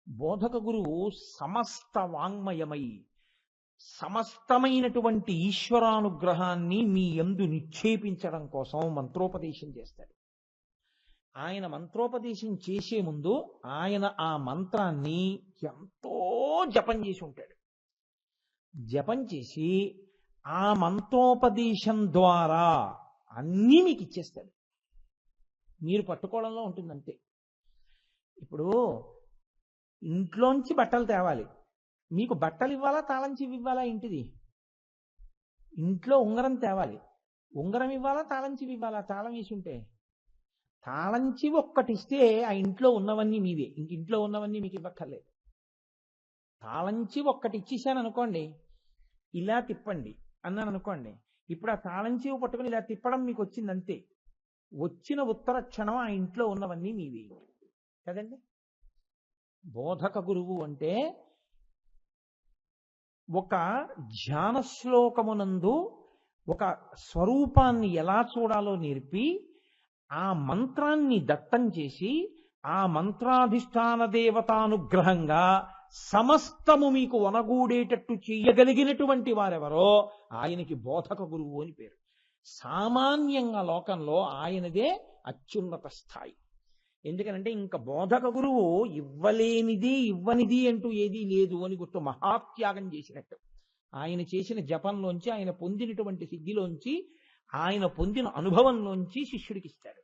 బోధక గురువు సమస్త వాంగ్మయమై సమస్తమైనటువంటి ఈశ్వరానుగ్రహాన్ని మీ యందు నిక్షేపించడం కోసం మంత్రోపదేశం చేస్తాడు. ఆయన మంత్రోపదేశం చేసే ముందు ఆయన ఆ మంత్రాన్ని ఎంతో జపం చేసి ఉంటాడు. జపం చేసి ఆ మంత్రోపదేశం ద్వారా అన్నీ మీకు ఇచ్చేస్తాడు. మీరు పట్టుకోవడంలో ఉంటుందంతే. ఇప్పుడు ఇంట్లోంచి బట్టలు తేవాలి, మీకు బట్టలు ఇవ్వాలా తాళం చెవి ఇవ్వాలా? ఇంటిది. ఇంట్లో ఉంగరం తేవాలి, ఉంగరం ఇవ్వాలా తాళం చెవి ఇవ్వాలా? తాళం వేసి ఉంటే తాళం చెవి ఒక్కటి ఇస్తే ఆ ఇంట్లో ఉన్నవన్నీ మీవే, ఇంక ఇంట్లో ఉన్నవన్నీ మీకు ఇవ్వక్కర్లేదు. తాళం చెవి ఒక్కటి ఇచ్చేసాను అనుకోండి, ఇలా తిప్పండి అన్నాను అనుకోండి, ఇప్పుడు ఆ తాళం చెవి పట్టుకుని ఇలా తిప్పడం మీకు వచ్చింది అంతే. వచ్చిన ఉత్తర క్షణం ఆ ఇంట్లో ఉన్నవన్నీ మీవే కదండి. బోధక గురువు అంటే ఒక ధ్యాన శ్లోకమునందు ఒక స్వరూపాన్ని ఎలా చూడాలో నేర్పి ఆ మంత్రాన్ని దత్తం చేసి ఆ మంత్రాధిష్టాన దేవతానుగ్రహంగా సమస్తము మీకు వనగూడేటట్టు చెయ్యగలిగినటువంటి వారెవరో ఆయనకి బోధక గురువు అని పేరు. సామాన్యంగా లోకంలో ఆయనదే అత్యున్నత స్థాయి. ఎందుకనంటే ఇంకా బోధక గురువు ఇవ్వలేనిది ఇవ్వనిది అంటూ ఏదీ లేదు అని గుర్తు, మహాత్యాగం చేసినట్టు. ఆయన చేసిన జపంలోంచి, ఆయన పొందినటువంటి సిద్ధిలోంచి, ఆయన పొందిన అనుభవంలోంచి శిష్యుడికి ఇస్తాడు.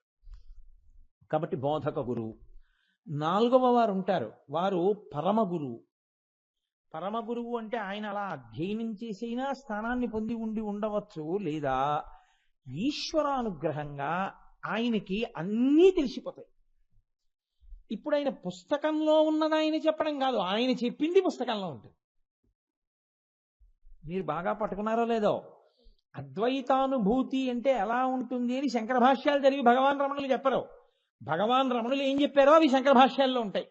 కాబట్టి బోధక గురువు. నాలుగవ వారు ఉంటారు, వారు పరమ గురువు. పరమ గురువు అంటే ఆయన అలా అధ్యయనం చేసైనా స్థానాన్ని పొంది ఉండి ఉండవచ్చు, లేదా ఈశ్వరానుగ్రహంగా ఆయనకి అన్నీ తెలిసిపోతాయి. ఇప్పుడు ఆయన పుస్తకంలో ఉన్నది ఆయన చెప్పడం కాదు, ఆయన చెప్పింది పుస్తకంలో ఉంటుంది. మీరు బాగా పట్టుకున్నారో లేదో, అద్వైతానుభూతి అంటే ఎలా ఉంటుంది అని శంకర భాష్యాలు చదివి భగవాన్ రమణులు చెప్పరు. భగవాన్ రమణులు ఏం చెప్పారో అవి శంకర భాష్యాల్లో ఉంటాయి.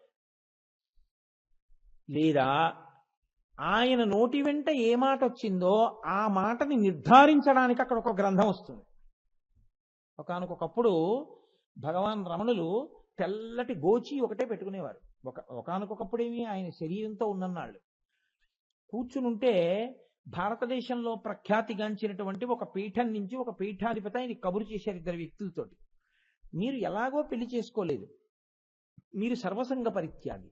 లేదా ఆయన నోటి వెంట ఏ మాట వచ్చిందో ఆ మాటని నిర్ధారించడానికి అక్కడ ఒక గ్రంథం వస్తుంది. ఒకానొకప్పుడు భగవాన్ రమణులు తెల్లటి గోచి ఒకటే పెట్టుకునేవారు. ఒకానొకప్పుడేమి ఆయన శరీరంతో ఉన్నన్నాళ్ళు కూర్చునుంటే భారతదేశంలో ప్రఖ్యాతిగాంచినటువంటి ఒక పీఠం నుంచి ఒక పీఠాధిపతి ఆయన కబురు చేశారు ఇద్దరు వ్యక్తులతోటి. మీరు ఎలాగో పెళ్లి చేసుకోలేదు, మీరు సర్వసంగ పరిత్యాగి,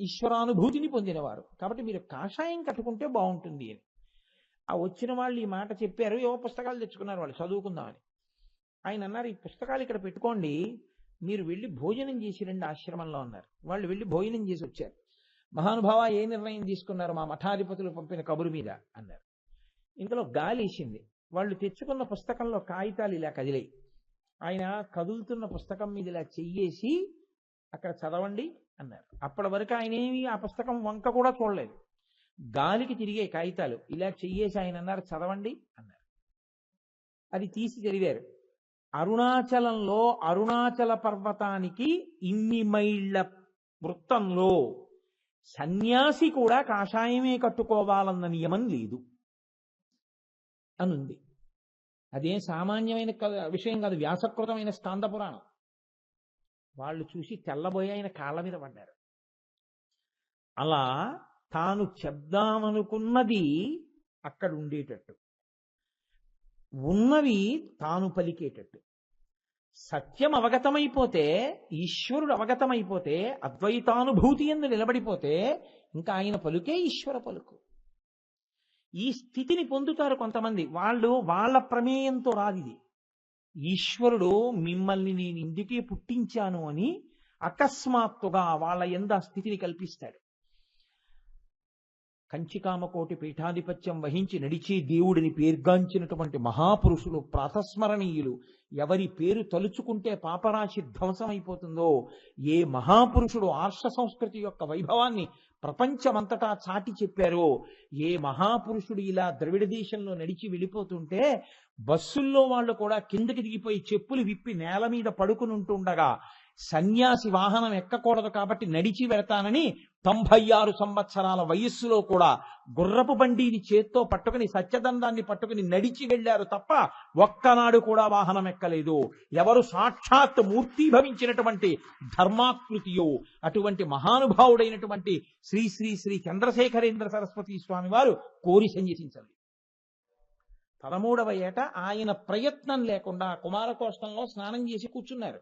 ఈశ్వరానుభూతిని పొందినవారు, కాబట్టి మీరు కాషాయం కట్టుకుంటే బాగుంటుంది అని. ఆ వచ్చిన వాళ్ళు ఈ మాట చెప్పారు. ఏవో పుస్తకాలు తెచ్చుకున్నారు వాళ్ళు చదువుకుందామని. ఆయన అన్నారు, ఈ పుస్తకాలు ఇక్కడ పెట్టుకోండి, మీరు వెళ్ళి భోజనం చేసి రండి ఆశ్రమంలో అన్నారు. వాళ్ళు వెళ్ళి భోజనం చేసి వచ్చారు. మహానుభావ ఏ నిర్ణయం తీసుకున్నారు మా మఠాధిపతులు పంపిన కబురు మీద అన్నారు. ఇంతలో గాలి వేసింది. వాళ్ళు తెచ్చుకున్న పుస్తకంలో కాగితాలు ఇలా కదిలాయి. ఆయన కదులుతున్న పుస్తకం మీద ఇలా చెయ్యేసి అక్కడ చదవండి అన్నారు. అప్పటి వరకు ఆయన ఏమి ఆ పుస్తకం వంక కూడా చూడలేదు. గాలికి తిరిగే కాగితాలు ఇలా చెయ్యేసి ఆయన అన్నారు, చదవండి అన్నారు. అది తీసి చదివారు. అరుణాచలంలో అరుణాచల పర్వతానికి ఇన్ని మైళ్ళ వృత్తంలో సన్యాసి కూడా కాషాయమే కట్టుకోవాలన్న నియమం లేదు అనుంది. అదేం సామాన్యమైన విషయం కాదు, వ్యాసకృతమైన స్కాంద పురాణం. వాళ్ళు చూసి తెల్లబోయి ఆయన కాళ్ళ మీద పడ్డారు. అలా తాను చెప్దామనుకున్నది అక్కడ ఉండేటట్టు, ఉన్నవి తాను పలికేటట్టు. సత్యం అవగతమైపోతే, ఈశ్వరుడు అవగతమైపోతే, అద్వైతానుభూతి ఎందు నిలబడిపోతే ఇంకా ఆయన పలుకే ఈశ్వర పలుకు. ఈ స్థితిని పొందుతారు కొంతమంది. వాళ్ళు వాళ్ళ ప్రమేయంతో రాదిది. ఈశ్వరుడు మిమ్మల్ని నేను ఇందుకే పుట్టించాను అని అకస్మాత్తుగా వాళ్ళ యందు ఆ స్థితిని కల్పిస్తాడు. కంచికామకోటి పీఠాధిపత్యం వహించి నడిచే దేవుడిని పేర్గాంచినటువంటి మహాపురుషులు, ప్రాతస్మరణీయులు, ఎవరి పేరు తలుచుకుంటే పాపరాశి ధ్వంసమైపోతుందో, ఏ మహాపురుషుడు ఆర్ష సంస్కృతి యొక్క వైభవాన్ని ప్రపంచమంతటా చాటి చెప్పారో, ఏ మహాపురుషుడు ఇలా ద్రవిడ దేశంలో నడిచి వెళ్ళిపోతుంటే బస్సుల్లో వాళ్ళు కూడా కిందకి దిగిపోయి చెప్పులు విప్పి నేల మీద పడుకుని ఉంటుండగా, సన్యాసి వాహనం ఎక్కకూడదు కాబట్టి నడిచి వెళతానని 96 సంవత్సరాల వయస్సులో కూడా గుర్రపు బండిని చేత్తో పట్టుకుని, సత్యదండాన్ని పట్టుకుని నడిచి వెళ్ళారు తప్ప ఒక్కనాడు కూడా వాహనం ఎక్కలేదు. ఎవరు సాక్షాత్ మూర్తిభవించినటువంటి ధర్మాకృతియో అటువంటి మహానుభావుడైనటువంటి శ్రీ శ్రీ శ్రీ చంద్రశేఖరేంద్ర సరస్వతి స్వామి వారు కోరి సన్యసించాలి. 13వ ఏట ఆయన ప్రయత్నం లేకుండా కుమారకోష్టంలో స్నానం చేసి కూర్చున్నారు.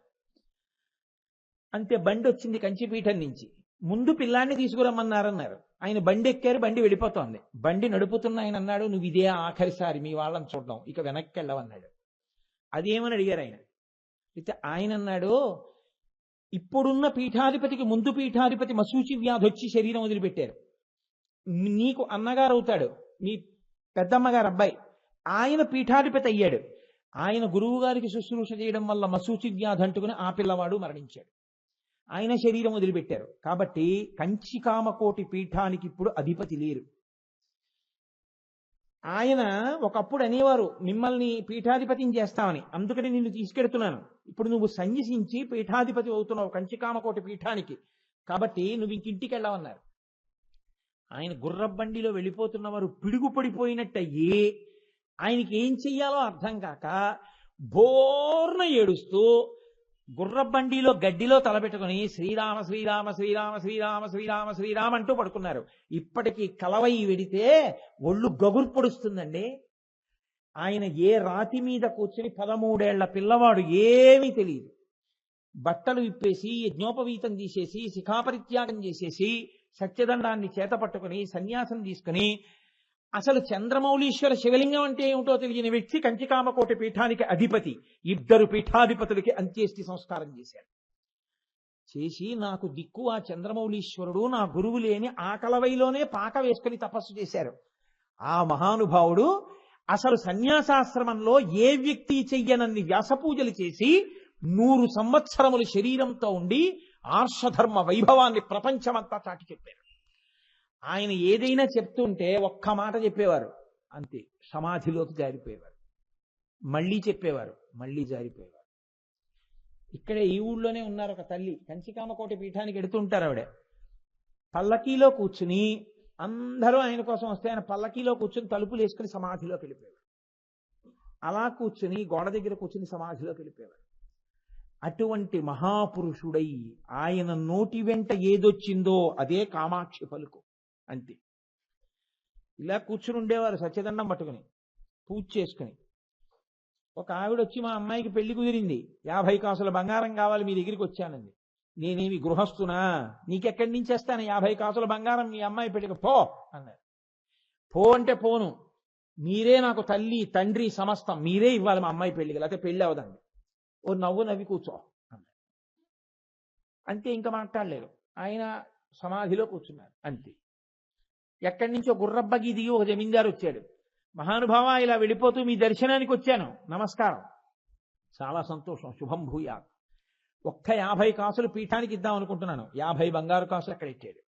అంతే, బండి వచ్చింది కంచిపీఠం నుంచి. ముందు పిల్లాన్ని తీసుకురమ్మన్నారన్నారు. ఆయన బండి ఎక్కారు, బండి వెళ్ళిపోతోంది. బండి నడుపుతున్న ఆయన అన్నాడు, నువ్వు ఇదే ఆఖరిసారి మీ వాళ్ళని చూడడం, ఇక వెనక్కి వెళ్ళవన్నాడు. అదేమని అడిగారు ఆయన. అయితే ఆయన అన్నాడు, ఇప్పుడున్న పీఠాధిపతికి ముందు పీఠాధిపతి మశూచి వ్యాధి వచ్చి శరీరం వదిలిపెట్టారు. నీకు అన్నగారు అవుతాడు, మీ పెద్దమ్మగారు అబ్బాయి, ఆయన పీఠాధిపతి అయ్యాడు. ఆయన గురువు గారికి శుశ్రూష చేయడం వల్ల మశూచి వ్యాధి అంటుకుని ఆ పిల్లవాడు మరణించాడు. ఆయన శరీరం వదిలిపెట్టారు. కాబట్టి కంచికామకోటి పీఠానికి ఇప్పుడు అధిపతి లేరు. ఆయన ఒకప్పుడు అనేవారు, మిమ్మల్ని పీఠాధిపతిని చేస్తామని, అందుకని నిన్ను తీసుకెడుతున్నాను. ఇప్పుడు నువ్వు సన్యసించి పీఠాధిపతి అవుతున్నావు కంచికామకోటి పీఠానికి, కాబట్టి నువ్వు ఇంకింటికి వెళ్ళవన్నారు. ఆయన గుర్రబండిలో వెళ్ళిపోతున్నవారు పిడుగు పడిపోయినట్టయ్యి ఆయనకి ఏం చెయ్యాలో అర్థం కాక బోర్న ఏడుస్తూ గుర్రబండిలో గడ్డిలో తలపెట్టుకుని శ్రీరామ శ్రీరామ శ్రీరామ శ్రీరామ శ్రీరామ శ్రీరామ అంటూ పడుకున్నారు. ఇప్పటికీ కలవై వెడితే ఒళ్ళు గగురు పొడుస్తుందండి. ఆయన ఏ రాతి మీద కూర్చుని 13 ఏళ్ల పిల్లవాడు, ఏమీ తెలియదు, బట్టలు విప్పేసి యజ్ఞోపవీతం తీసేసి శిఖాపరిత్యాగం చేసేసి సత్యదండాన్ని చేత పట్టుకుని సన్యాసం తీసుకుని అసలు చంద్రమౌళీశ్వర శివలింగం అంటే ఏమిటో తెలియని వ్యక్తి కంచికామకోటి పీఠానికి అధిపతి, 2 పీఠాధిపతులకి అంత్యేష్టి సంస్కారం చేశారు. చేసి నాకు దిక్కు ఆ చంద్రమౌళీశ్వరుడు, నా గురువు లేని ఆకలవైలోనే పాక వేసుకుని తపస్సు చేశారు. ఆ మహానుభావుడు అసలు సన్యాసాశ్రమంలో ఏ వ్యక్తి చెయ్యనన్ని వ్యాసపూజలు చేసి 100 సంవత్సరములు శరీరంతో ఉండి ఆర్షధర్మ వైభవాన్ని ప్రపంచమంతా చాటి చెప్పారు. ఆయన ఏదైనా చెప్తుంటే ఒక్క మాట చెప్పేవారు, అంతే, సమాధిలోకి జారిపోయేవారు. మళ్ళీ చెప్పేవారు, మళ్ళీ జారిపోయేవారు. ఇక్కడే ఈ ఊళ్ళోనే ఉన్నారు ఒక తల్లి, కంచికామకోటి పీఠానికి ఎడుతుంటారు ఆవిడ. పల్లకీలో కూర్చుని అందరూ ఆయన కోసం వస్తే ఆయన పల్లకీలో కూర్చుని తలుపులు వేసుకుని సమాధిలోకి వెళ్ళిపోయేవారు. అలా కూర్చుని గోడ దగ్గర కూర్చుని సమాధిలోకి వెళ్ళిపోయేవారు. అటువంటి మహాపురుషుడై ఆయన నోటి వెంట ఏదొచ్చిందో అదే కామాక్షి పలుకు, అంతే. ఇలా కూర్చుని ఉండేవారు సత్యదండం పట్టుకుని పూజ చేసుకుని. ఒక ఆవిడ వచ్చి, మా అమ్మాయికి పెళ్లి కుదిరింది, 50 కాసుల బంగారం కావాలి, మీ దగ్గరికి వచ్చానండి. నేనేమి గృహస్థునా, నీకెక్కడి నుంచి వస్తాను 50 కాసుల బంగారం, మీ అమ్మాయి పెళ్లికి పో అన్నారు. పో అంటే పోను, మీరే నాకు తల్లి తండ్రి సమస్తం, మీరే ఇవ్వాలి మా అమ్మాయి పెళ్లికి, లేకపోతే పెళ్లి అవదండి. ఓ నవ్వు నవ్వి కూర్చో అన్నారు. అంతే, ఇంకా మాట్లాడలేరు. ఆయన సమాధిలో కూర్చున్నారు, అంతే. ఎక్కడి నుంచో గుర్రబ్బకి దిగి ఒక జమీందారు వచ్చాడు. మహానుభావ, ఇలా వెళ్ళిపోతూ మీ దర్శనానికి వచ్చాను, నమస్కారం, చాలా సంతోషం, శుభం భూయాత్. ఒక్క 50 కాసులు పీఠానికి ఇద్దాం అనుకుంటున్నాను, 50 బంగారు కాసులు అక్కడ ఇచ్చాడు.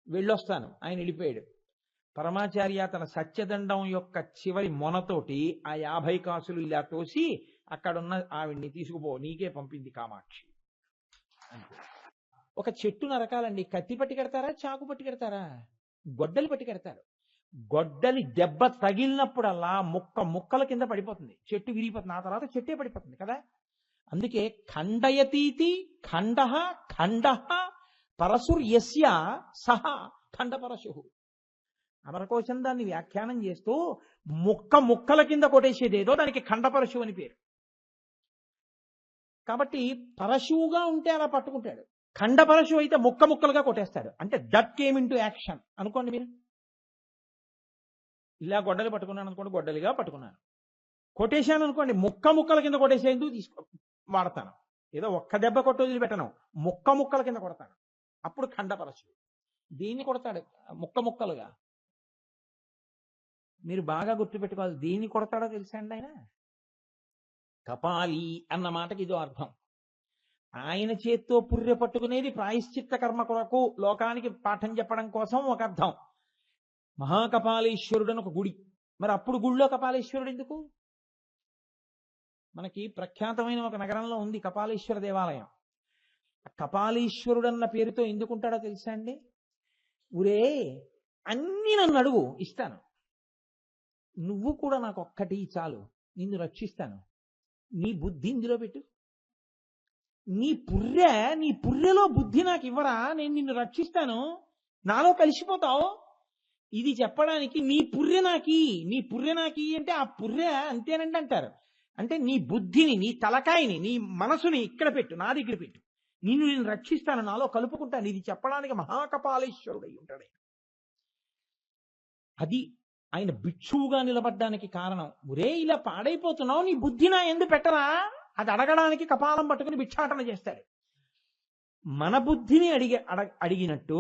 వెళ్ళొస్తాను. ఆయన వెళ్ళిపోయాడు. పరమాచార్య తన సత్యదండం యొక్క చివరి మొనతోటి ఆ 50 కాసులు ఇలా తోసి అక్కడున్న ఆవిడ్ని తీసుకుపో, నీకే పంపింది కామాక్షి అంటే. ఒక చెట్టు నరకాలండి, కత్తి పట్టి కడతారా, చాకు పట్టి కడతారా? గొడ్డలి పట్టి కడతారు. గొడ్డలి దెబ్బ తగిలినప్పుడల్లా ముక్కల కింద పడిపోతుంది, చెట్టు విరిగిపోతుంది, ఆ తర్వాత చెట్టే పడిపోతుంది కదా. అందుకే ఖండయతీతి ఖండ ఖండ పరశుర్యస్య సహ ఖండపరశు. అమరకోశం దాన్ని వ్యాఖ్యానం చేస్తూ ముక్కల కింద కొట్టేసేదేదో దానికి ఖండపరశు అని పేరు. కాబట్టి పరశువుగా ఉంటే అలా పట్టుకుంటాడు, ఖండపరశు అయితే ముక్కలుగా కొట్టేస్తాడు. అంటే దట్ కేమ్ ఇంటూ యాక్షన్ అనుకోండి. మీరు ఇలా గొడ్డలి పట్టుకున్నాను అనుకోండి, గొడ్డలిగా పట్టుకున్నాను, కొట్టేశాను అనుకోండి, ముక్కల కింద కొట్టేసేందుకు వాడతాను. ఏదో ఒక్క దెబ్బ కొట్టి వదిలిపెట్టను, ముక్కల కింద కొడతాను, అప్పుడు ఖండపరశు. దీన్ని కొడతాడు ముక్కలుగా. మీరు బాగా గుర్తుపెట్టుకోవాలి, దీన్ని కొడతాడో తెలుసా అండి ఆయన? కపాలి అన్న మాటకి ఇదో అర్థం. ఆయన చేత్తో పుర్రె పట్టుకునేది ప్రాయశ్చిత్త కర్మ కొరకు, లోకానికి పాఠం చెప్పడం కోసం ఒక అర్థం. మహాకపాలీశ్వరుడు అని ఒక గుడి, మరి అప్పుడు గుడిలో కపాలీశ్వరుడు ఎందుకు? మనకి ప్రఖ్యాతమైన ఒక నగరంలో ఉంది కపాలీశ్వర దేవాలయం. కపాలీశ్వరుడు అన్న పేరుతో ఎందుకుంటాడో తెలుసా అండి? ఊరే అన్ని నన్ను అడుగు, ఇస్తాను, నువ్వు కూడా నాకు ఒక్కటి చాలు, నిన్ను రక్షిస్తాను, నీ బుద్ధి ఇందులో పెట్టు, నీ పుర్రెలో బుద్ధి నాకు ఇవ్వరా, నేను నిన్ను రక్షిస్తాను, నాలో కలిసిపోతావు. ఇది చెప్పడానికి నీ పుర్రె నాకి అంటే ఆ పుర్రె అంతేనండి అంటారు. అంటే నీ బుద్ధిని, నీ తలకాయని, నీ మనసుని ఇక్కడ పెట్టు, నా దగ్గర పెట్టు, నేను రక్షిస్తాను, నాలో కలుపుకుంటాను. ఇది చెప్పడానికి మహాకపాలేశ్వరుడు అయి ఉంటాడు. అది ఆయన భిక్షువుగా నిలబడ్డానికి కారణం. ఒరే ఇలా పాడైపోతున్నావు, నీ బుద్ధి నా ఎందు పెట్టరా, అది అడగడానికి కపాలం పట్టుకుని భిక్షాటన చేస్తాడు. మన బుద్ధిని అడిగినట్టు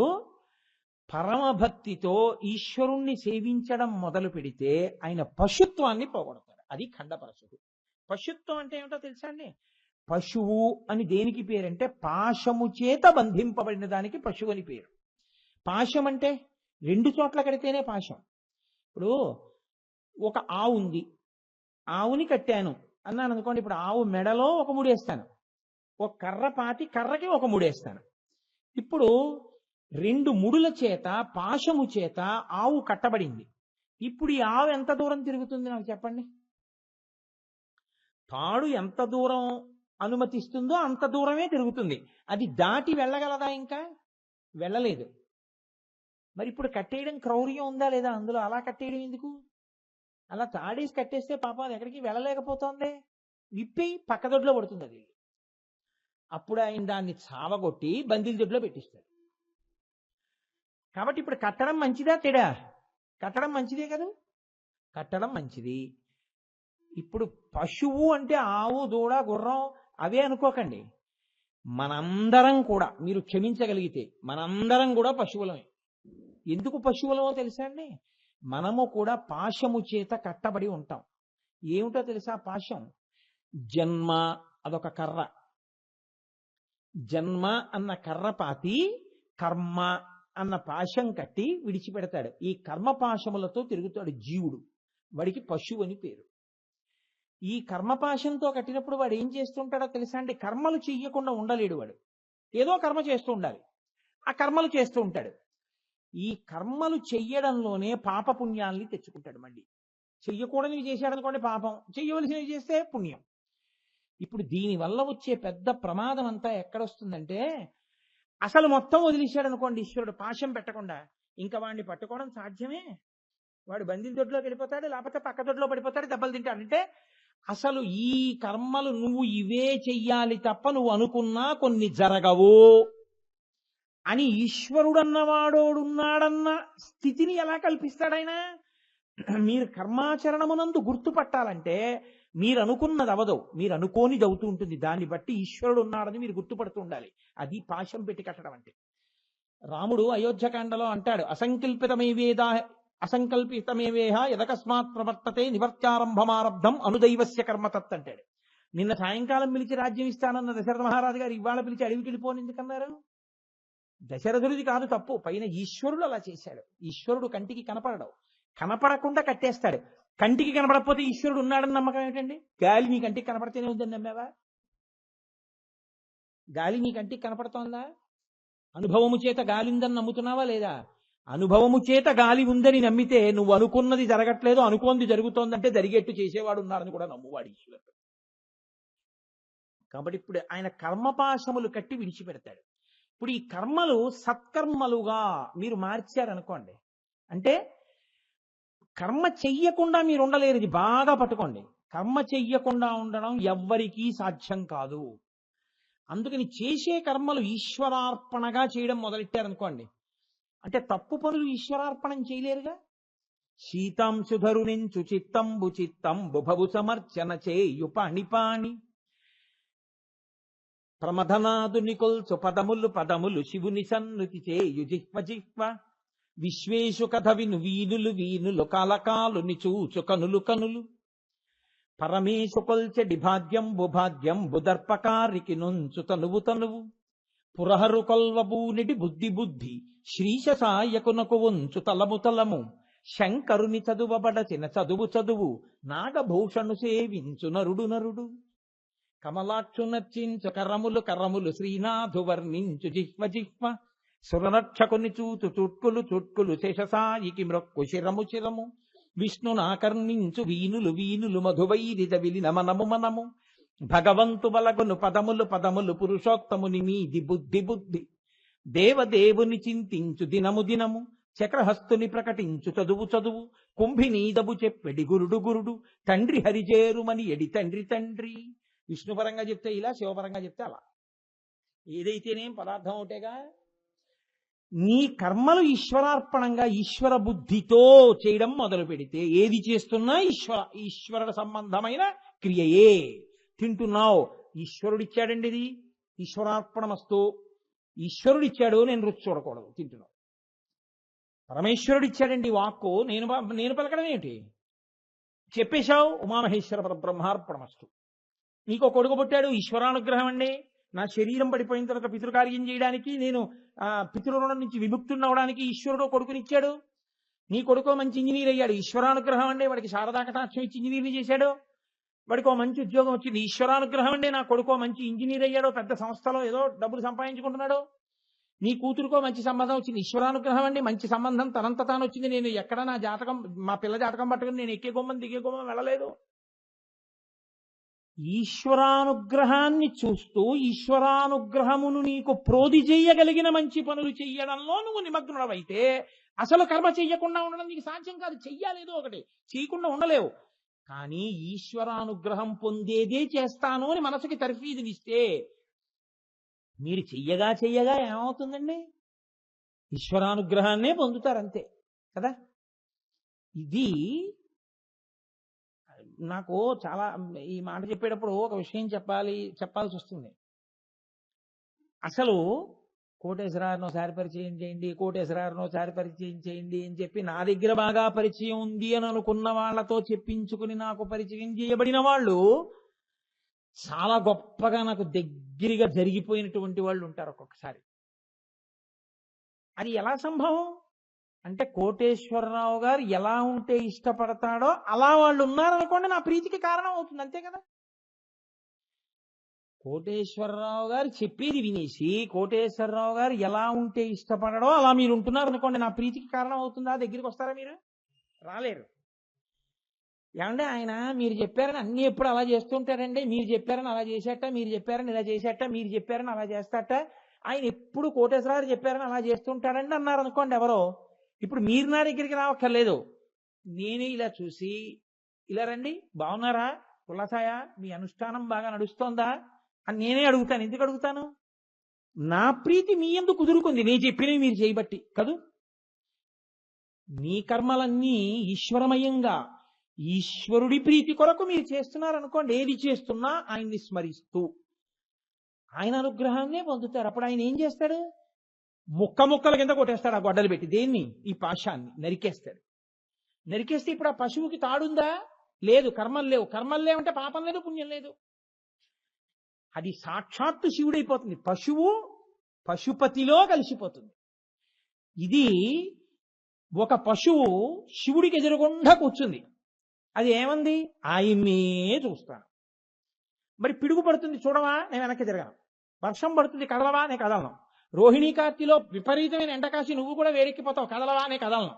పరమభక్తితో ఈశ్వరుణ్ణి సేవించడం మొదలు పెడితే ఆయన పశుత్వాన్ని పోగొడతాడు. అది ఖండపరశుడు. పశుత్వం అంటే ఏమిటో తెలుసా అండి? పశువు అని దేనికి పేరంటే పాశము చేత బంధింపబడిన దానికి పశువు అని పేరు. పాశం అంటే 2 చోట్ల కడితేనే పాశం. ఇప్పుడు ఒక ఆవు ఉంది, ఆవుని కట్టాను అన్నాను అనుకోండి, ఇప్పుడు ఆవు మెడలో ఒక ముడేస్తాను, ఒక కర్ర పాతి కర్రకి ఒక ముడేస్తాను. ఇప్పుడు 2 ముడుల చేత పాశము చేత ఆవు కట్టబడింది. ఇప్పుడు ఈ ఆవు ఎంత దూరం తిరుగుతుంది నాకు చెప్పండి? తాడు ఎంత దూరం అనుమతిస్తుందో అంత దూరమే తిరుగుతుంది. అది దాటి వెళ్ళగలదా? ఇంకా వెళ్ళలేదు. మరి ఇప్పుడు కట్టేయడం క్రౌర్యం ఉందా లేదా అందులో? అలా కట్టేయడం ఎందుకు? అలా తాడేసి కట్టేస్తే పాపం అది ఎక్కడికి వెళ్ళలేకపోతుంది, విప్పి పక్కదొడ్లో పడుతుంది. అది అప్పుడు ఆయన దాన్ని చావగొట్టి బందీల దొడ్లో పెట్టిస్తాడు. కాబట్టి ఇప్పుడు కట్టడం మంచిదా తెడా? కట్టడం మంచిదే కదా, కట్టడం మంచిది. ఇప్పుడు పశువు అంటే ఆవు, దూడ, గుర్రం అవే అనుకోకండి. మనందరం కూడా, మీరు క్షమించగలిగితే మనందరం కూడా పశువులమే. ఎందుకు పశువులమో తెలుసా అండి? మనము కూడా పాశము చేత కట్టబడి ఉంటాం. ఏమిటో తెలుసా పాశం? జన్మ అదొక కర్ర. జన్మ అన్న కర్ర పాతి కర్మ అన్న పాశం కట్టి విడిచిపెడతాడు. ఈ కర్మ పాశములతో తిరుగుతాడు జీవుడు. వాడికి పశువు అని పేరు. ఈ కర్మపాశంతో కట్టినప్పుడు వాడు ఏం చేస్తుంటాడో తెలుసా అండి? కర్మలు చెయ్యకుండా ఉండలేడు వాడు. ఏదో కర్మ చేస్తూ ఉండాలి. ఆ కర్మలు చేస్తూ ఉంటాడు. ఈ కర్మలు చెయ్యడంలోనే పాపపుణ్యాల్ని తెచ్చుకుంటాడు. మళ్ళీ చెయ్యకూడనివి చేశాడనుకోండి పాపం, చెయ్యవలసినవి చేస్తే పుణ్యం. ఇప్పుడు దీనివల్ల వచ్చే పెద్ద ప్రమాదం అంతా ఎక్కడొస్తుందంటే, అసలు మొత్తం వదిలేశాడు అనుకోండి ఈశ్వరుడు పాశం పెట్టకుండా, ఇంకా వాడిని పట్టుకోవడం సాధ్యమే? వాడు బందీల దొడ్లోకి వెళ్ళిపోతాడు, లేకపోతే పక్క దొడ్లో పడిపోతాడు, దెబ్బలు తింటాడు. అంటే అసలు ఈ కర్మలు నువ్వు ఇవే చెయ్యాలి తప్ప నువ్వు అనుకున్నా కొన్ని జరగవు అని ఈశ్వరుడు అన్నవాడోడున్నాడన్న స్థితిని ఎలా కల్పిస్తాడాయన? మీరు కర్మాచరణమునందు గుర్తుపట్టాలంటే మీరు అనుకున్నది అవదు, మీరు అనుకోనిది అవుతూ ఉంటుంది. దాన్ని బట్టి ఈశ్వరుడు ఉన్నాడని మీరు గుర్తుపడుతూ ఉండాలి. అది పాశం పెట్టి కట్టడం అంటే. రాముడు అయోధ్యకాండలో అంటాడు, అసంకల్పితమేవేహ యదకస్మాత్ ప్రవర్తతే నివర్త్యారంభమారబ్ధం అనుదైవస్య కర్మతత్ అంటాడు. నిన్న సాయంకాలం పిలిచి రాజ్యం ఇస్తానన్న దశరథ మహారాజు గారు ఇవాళ పిలిచి అడవికి వెళ్ళిపోని ఎందుకన్నారు? దశరథుడిది కాదు తప్పు, పైన ఈశ్వరుడు అలా చేశాడు. ఈశ్వరుడు కంటికి కనపడడు, కనపడకుండా కట్టేస్తాడు. కంటికి కనపడకపోతే ఈశ్వరుడు ఉన్నాడని నమ్మకం ఏమిటండి? గాలి నీ కంటికి కనపడితేనే ఉందని నమ్మావా? గాలి నీ కంటికి కనపడుతోందా? అనుభవము చేత గాలి ఉందని నమ్ముతున్నావా లేదా? అనుభవము చేత గాలి ఉందని నమ్మితే నువ్వు అనుకున్నది జరగట్లేదు, అనుకోంది జరుగుతోందంటే జరిగేట్టు చేసేవాడు ఉన్నాడని కూడా నమ్మువాడు ఈశ్వరుడు. కాబట్టి ఇప్పుడు ఆయన కర్మపాశములు కట్టి విడిచిపెడతాడు. ఇప్పుడు ఈ కర్మలు సత్కర్మలుగా మీరు మార్చారనుకోండి, అంటే కర్మ చెయ్యకుండా మీరు ఉండలేరు. ఇది బాగా పట్టుకోండి. కర్మ చెయ్యకుండా ఉండడం ఎవ్వరికీ సాధ్యం కాదు. అందుకని చేసే కర్మలు ఈశ్వరార్పణగా చేయడం మొదలెట్టారనుకోండి, అంటే తప్పు పనులు ఈశ్వరార్పణం చేయలేరుగా. శీతాంశుధరునించు చిత్తంబు చిత్తంబు భవు సమర్చన చేయుపాణిపాణి ప్రమథనాదుని కొల్చు పదములు పదములు శివుని సన్నుతి చేయు జిహ్వ జిహ్వ విశ్వేషు కథ విను వీనులు వీనులు కాలకాలుని చూచు కనులు కనులు పరమేశు కొల్చెడి భాగ్యంబు భాగ్యంబు దర్పకారికి నుంచు తనువు తనువు పురహరు కొల్వబూనిడి బుద్ధి బుద్ధి శ్రీశ సాయకునకు ఉంచు తలము తలము శంకరుని చదువబడచిన చదువు చదువు నాగభూషణు సేవించు నరుడు నరుడు కమలాక్షు నర్చించు కరములు కరములు శ్రీనాథు వర్ణించు జిహ్వ జిహ్వ సురరక్షకుని చూతు చుట్కులు చుట్కులు శేషసాయికి మ్రొక్కు శిరము శిరము విష్ణునాకర్ణించు వీనులు వీనులు మధువైరిద విలిన మనము మనము భగవంతు బలగును పదములు పదములు పురుషోత్తముని మీది బుద్ధి బుద్ధి దేవదేవుని చింతించు దినము దినము చక్రహస్తుని ప్రకటించు చదువు చదువు కుంభినీదబు చెప్పెడి గురుడు గురుడు తండ్రి హరిజేరుమని ఎడి తండ్రి తండ్రి. విష్ణుపరంగా చెప్తే ఇలా, శివపరంగా చెప్తే అలా. ఏదైతేనేం పదార్థం ఒకటేగా. నీ కర్మలు ఈశ్వరార్పణంగా ఈశ్వర బుద్ధితో చేయడం మొదలు పెడితే ఏది చేస్తున్నా ఈశ్వరుడు సంబంధమైన క్రియయే. తింటున్నావు, ఈశ్వరుడిచ్చాడండి, ఇది ఈశ్వరార్పణమస్తు. ఈశ్వరుడిచ్చాడు, నేను రుచి చూడకూడదు, తింటున్నావు. పరమేశ్వరుడిచ్చాడండి వాక్కు, నేను పలకడం ఏంటి? చెప్పేశావు, ఉమామహేశ్వర పరబ్రహ్మార్పణమస్తు. నీకు కొడుకు పుట్టాడు, ఈశ్వరానుగ్రహం అండి. నా శరీరం పడిపోయిన తర్వాత పితృకార్యం చేయడానికి, నేను పితృరుణం నుంచి విముక్తున్నవడానికి ఈశ్వరుడు కొడుకునిచ్చాడు. నీ కొడుకో మంచి ఇంజనీర్ అయ్యాడు, ఈశ్వరానుగ్రహం అండి. వాడికి శారదా కటాక్షం ఇచ్చి ఇంజనీర్ని చేశాడు, వాడికి ఓ మంచి ఉద్యోగం వచ్చింది, ఈశ్వరానుగ్రహం అండి. నా కొడుకో మంచి ఇంజనీర్ అయ్యాడు, పెద్ద సంస్థలో ఏదో డబ్బులు సంపాదించుకుంటున్నాడు. నీ కూతురుకో మంచి సంబంధం వచ్చింది, ఈశ్వరానుగ్రహం అండి. మంచి సంబంధం తనంత తాను వచ్చింది. నేను ఎక్కడ నా జాతకం, మా పిల్ల జాతకం పట్టుకుని నేను ఎక్కే గుమ్మం దిగే గుమ్మం వెళ్ళలేదు. ఈశ్వరానుగ్రహాన్ని చూస్తూ ఈశ్వరానుగ్రహమును నీకు ప్రోధి చెయ్యగలిగిన మంచి పనులు చెయ్యడంలో నువ్వు నిమగ్నుడవైతే అసలు కర్మ చెయ్యకుండా ఉండడం నీకు సాధ్యం కాదు. చెయ్యాలేదో ఒకటి, చేయకుండా ఉండలేవు. కానీ ఈశ్వరానుగ్రహం పొందేదే చేస్తాను అని మనసుకి తర్ఫీదునిస్తే మీరు చెయ్యగా చెయ్యగా ఏమవుతుందండి? ఈశ్వరానుగ్రహాన్నే పొందుతారు అంతే కదా. ఇది నాకు చాలా, ఈ మాట చెప్పేటప్పుడు ఒక విషయం చెప్పాల్సి వస్తుంది. అసలు కోటేశ్వరారినోసారి పరిచయం చేయండి, కోటేశ్వరారినోసారి పరిచయం చేయండి అని చెప్పి నా దగ్గర బాగా పరిచయం ఉంది అని అనుకున్న వాళ్ళతో చెప్పించుకుని నాకు పరిచయం చేయబడిన వాళ్ళు చాలా గొప్పగా నాకు దగ్గరగా జరిగిపోయినటువంటి వాళ్ళు ఉంటారు ఒక్కొక్కసారి. అది ఎలా సంభవం అంటే, కోటేశ్వరరావు గారు ఎలా ఉంటే ఇష్టపడతాడో అలా వాళ్ళు ఉన్నారనుకోండి, నా ప్రీతికి కారణం అవుతుంది అంతే కదా. కోటేశ్వరరావు గారు చెప్పేది వినేసి కోటేశ్వరరావు గారు ఎలా ఉంటే ఇష్టపడడో అలా మీరు ఉంటున్నారు అనుకోండి, నా ప్రీతికి కారణం అవుతుందా? దగ్గరికి వస్తారా? మీరు రాలేరు. ఏమంటే ఆయన మీరు చెప్పారని అన్ని ఎప్పుడు అలా చేస్తుంటారండి, మీరు చెప్పారని అలా చేసేట, మీరు చెప్పారని ఇలా చేసేట, మీరు చెప్పారని అలా చేస్తాట, ఆయన ఎప్పుడు కోటేశ్వరరావు చెప్పారని అలా చేస్తుంటారండి అన్నారు అనుకోండి ఎవరో. ఇప్పుడు మీరు నా దగ్గరికి రావక్కర్లేదు, నేనే ఇలా చూసి, ఇలా రండి, బాగున్నారా, కులసాయ, మీ అనుష్ఠానం బాగా నడుస్తోందా అని నేనే అడుగుతాను. ఎందుకు అడుగుతాను? నా ప్రీతి మీ ఎందుకు కుదురుకుంది నేను చెప్పినవి మీరు చేయబట్టి కదూ. మీ కర్మలన్నీ ఈశ్వరమయంగా ఈశ్వరుడి ప్రీతి కొరకు మీరు చేస్తున్నారనుకోండి, ఏది చేస్తున్నా ఆయన్ని స్మరిస్తూ ఆయన అనుగ్రహాన్నే పొందుతారు. అప్పుడు ఆయన ఏం చేస్తాడు? ముక్కల కింద కొట్టేస్తాడు ఆ గొడ్డలు పెట్టి. దేన్ని? ఈ పాశాన్ని నరికేస్తాడు. నరికేస్తే ఇప్పుడు ఆ పశువుకి తాడుందా? లేదు. కర్మలు లేవు. కర్మలు లేవంటే పాపం లేదు, పుణ్యం లేదు. అది సాక్షాత్తు శివుడైపోతుంది. పశువు పశుపతిలో కలిసిపోతుంది. ఇది ఒక పశువు శివుడికి ఎదురుగుండా కూర్చుంది. అది ఏమంది? ఆయన్నే చూస్తాను. మరి పిడుగు పడుతుంది చూడవా, నేను వెనక్కి తిరగను. వర్షం పడుతుంది కదలవా, నేను కదలను. రోహిణీ కార్తీలో విపరీతమైన ఎండకాసి నువ్వు కూడా వేడెక్కిపోతావు, కదలవా, నేను కదలను.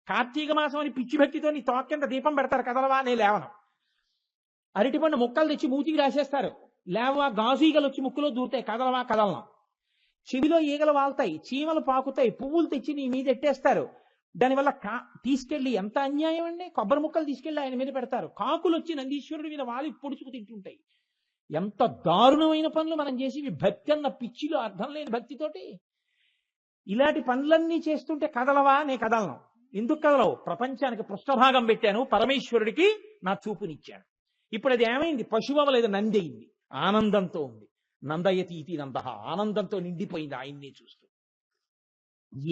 కార్తీక మాసం అని పిచ్చి భక్తితో నీ తోక కింద దీపం పెడతారు, కదలవా, నేను లేవను. అరటిపండు ముక్కలు తెచ్చి మూతికి రాసేస్తారు, లేవా. గాజు ఈగలు వచ్చి ముక్కులో దూరుతాయి, కదలవా, కదలను. చెవిలో ఈగలు వాళ్తాయి, చీమలు పాకుతాయి, పువ్వులు తెచ్చి నీ మీద ఎట్టేస్తారు. దానివల్ల తీసుకెళ్లి, ఎంత అన్యాయం అండి, కొబ్బరి ముక్కలు తీసుకెళ్లి ఆయన మీద పెడతారు. కాకులు వచ్చి నందీశ్వరుడి మీద వాలి పొడుచుకు తింటుంటాయి. ఎంత దారుణమైన పనులు మనం చేసి, భక్తి అన్న పిచ్చిలో అర్థం లేని భక్తితోటి ఇలాంటి పనులన్నీ చేస్తుంటే కదలవా, నే కదలను. ఎందుకు కదలవు? ప్రపంచానికి పృష్ఠభాగం పెట్టాను, పరమేశ్వరుడికి నా చూపునిచ్చాను. ఇప్పుడు అది ఏమైంది? పశువు అవ్వలేదు, నంది అయింది. ఆనందంతో ఉంది. నందయతి ఇది నంద, ఆనందంతో నిండిపోయింది ఆయన్నే చూస్తూ.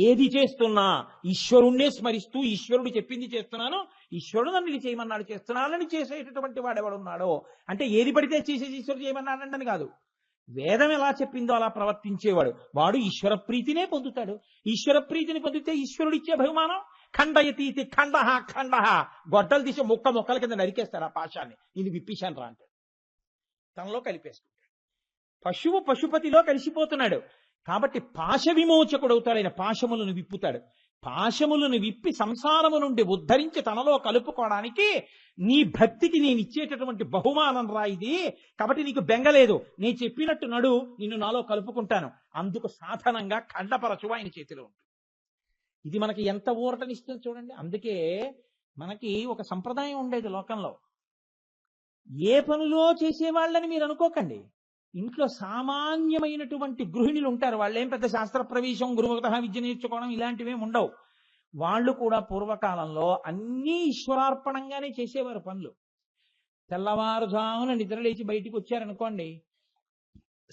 ఏది చేస్తున్నా ఈశ్వరుణ్ణే స్మరిస్తూ, ఈశ్వరుడు చెప్పింది చేస్తున్నాను, ఈశ్వరుడు నన్ను ఇది చేయమన్నాడు చేస్తున్నానని చేసేటటువంటి వాడెవడున్నాడో, అంటే ఏది పడితే చేసేసి ఈశ్వరుడు చేయమన్నాడంటని కాదు, వేదం ఎలా చెప్పిందో అలా ప్రవర్తించేవాడు వాడు ఈశ్వర ప్రీతినే పొందుతాడు. ఈశ్వర ప్రీతిని పొందితే ఈశ్వరుడు ఇచ్చే బహుమానం ఖండయతీతి ఖండహ ఖండహ, గొడ్డలు తీసి మొక్కల కింద నరికేస్తాడు ఆ పాశాన్ని. ఇది విప్పిశాను రా అంటాడు, తనలో కలిపేసుకుంటాడు. పశువు పశుపతిలో కలిసిపోతున్నాడు కాబట్టి పాశ విమోచకుడు అవుతాడు. ఆయన పాశములను విప్పుతాడు. పాశములను విప్పి సంసారము నుండి ఉద్ధరించి తనలో కలుపుకోవడానికి నీ భక్తికి నేను ఇచ్చేటటువంటి బహుమానం రా ఇది. కాబట్టి నీకు బెంగలేదు, నేను చెప్పినట్టు నడు, నిన్ను నాలో కలుపుకుంటాను. అందుకు సాధనంగా ఖండపరచువ ఆయన చేతిలో ఉంటుంది. ఇది మనకి ఎంత ఊరటనిస్తుంది చూడండి. అందుకే మనకి ఒక సంప్రదాయం ఉండేది లోకంలో, ఏ పనులో చేసేవాళ్ళని మీరు అనుకోకండి. ఇంట్లో సామాన్యమైనటువంటి గృహిణులు ఉంటారు, వాళ్ళేం పెద్ద శాస్త్ర ప్రవేశం, గురుముఖత విద్య నేర్చుకోవడం ఇలాంటివేం ఉండవు. వాళ్ళు కూడా పూర్వకాలంలో అన్నీ ఈశ్వరార్పణంగానే చేసేవారు పనులు. తెల్లవారుజామున నిద్రలేచి బయటికి వచ్చారనుకోండి,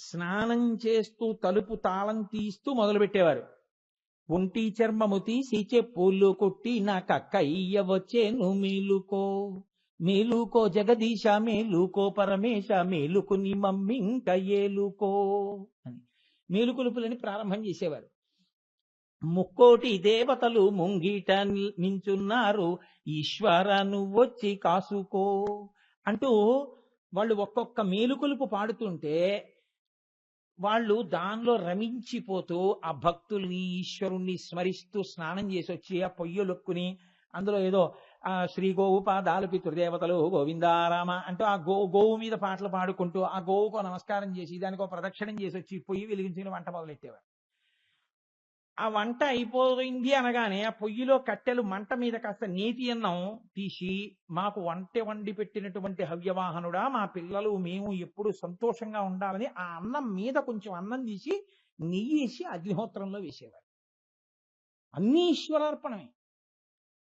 స్నానం చేస్తూ తలుపు తాళం తీస్తూ మొదలు పెట్టేవారు. ఒంటి చర్మము తీసి చెప్పులు కొట్టి నాకయ్య వచ్చేను మేలుకో, మేలుకో జగదీశ మేలుకో పరమేశ మేలుకు నీ మమ్మింక ఏలుకో అని మేలుకొలుపులని ప్రారంభం చేసేవారు. ముక్కోటి దేవతలు ముంగిట నించున్నారు, ఈశ్వర నువ్వొచ్చి కాసుకో అంటూ వాళ్ళు ఒక్కొక్క మేలుకొలుపు పాడుతుంటే వాళ్ళు దానిలో రమించిపోతూ ఆ భక్తుల్ని ఈశ్వరుణ్ణి స్మరిస్తూ స్నానం చేసి వచ్చి ఆ పొయ్యలొక్కుని అందులో ఏదో ఆ శ్రీ గోవు పాదాలు పితృదేవతలు గోవిందారామ అంటూ ఆ గోవు మీద పాటలు పాడుకుంటూ ఆ గోవుకో నమస్కారం చేసి దానికో ప్రదక్షిణం చేసి వచ్చి పొయ్యి వెలిగించిన వంట మొదలెట్టేవారు. ఆ వంట అయిపోయింది అనగానే ఆ పొయ్యిలో కట్టెలు మంట మీద కాస్త నేతి అన్నం తీసి, మాకు వంట వండి పెట్టినటువంటి హవ్యవాహనుడా, మా పిల్లలు మేము ఎప్పుడు సంతోషంగా ఉండాలని ఆ అన్నం మీద కొంచెం అన్నం తీసి నెయ్యేసి అగ్నిహోత్రంలో వేసేవారు. అన్నీ ఈశ్వరార్పణమే.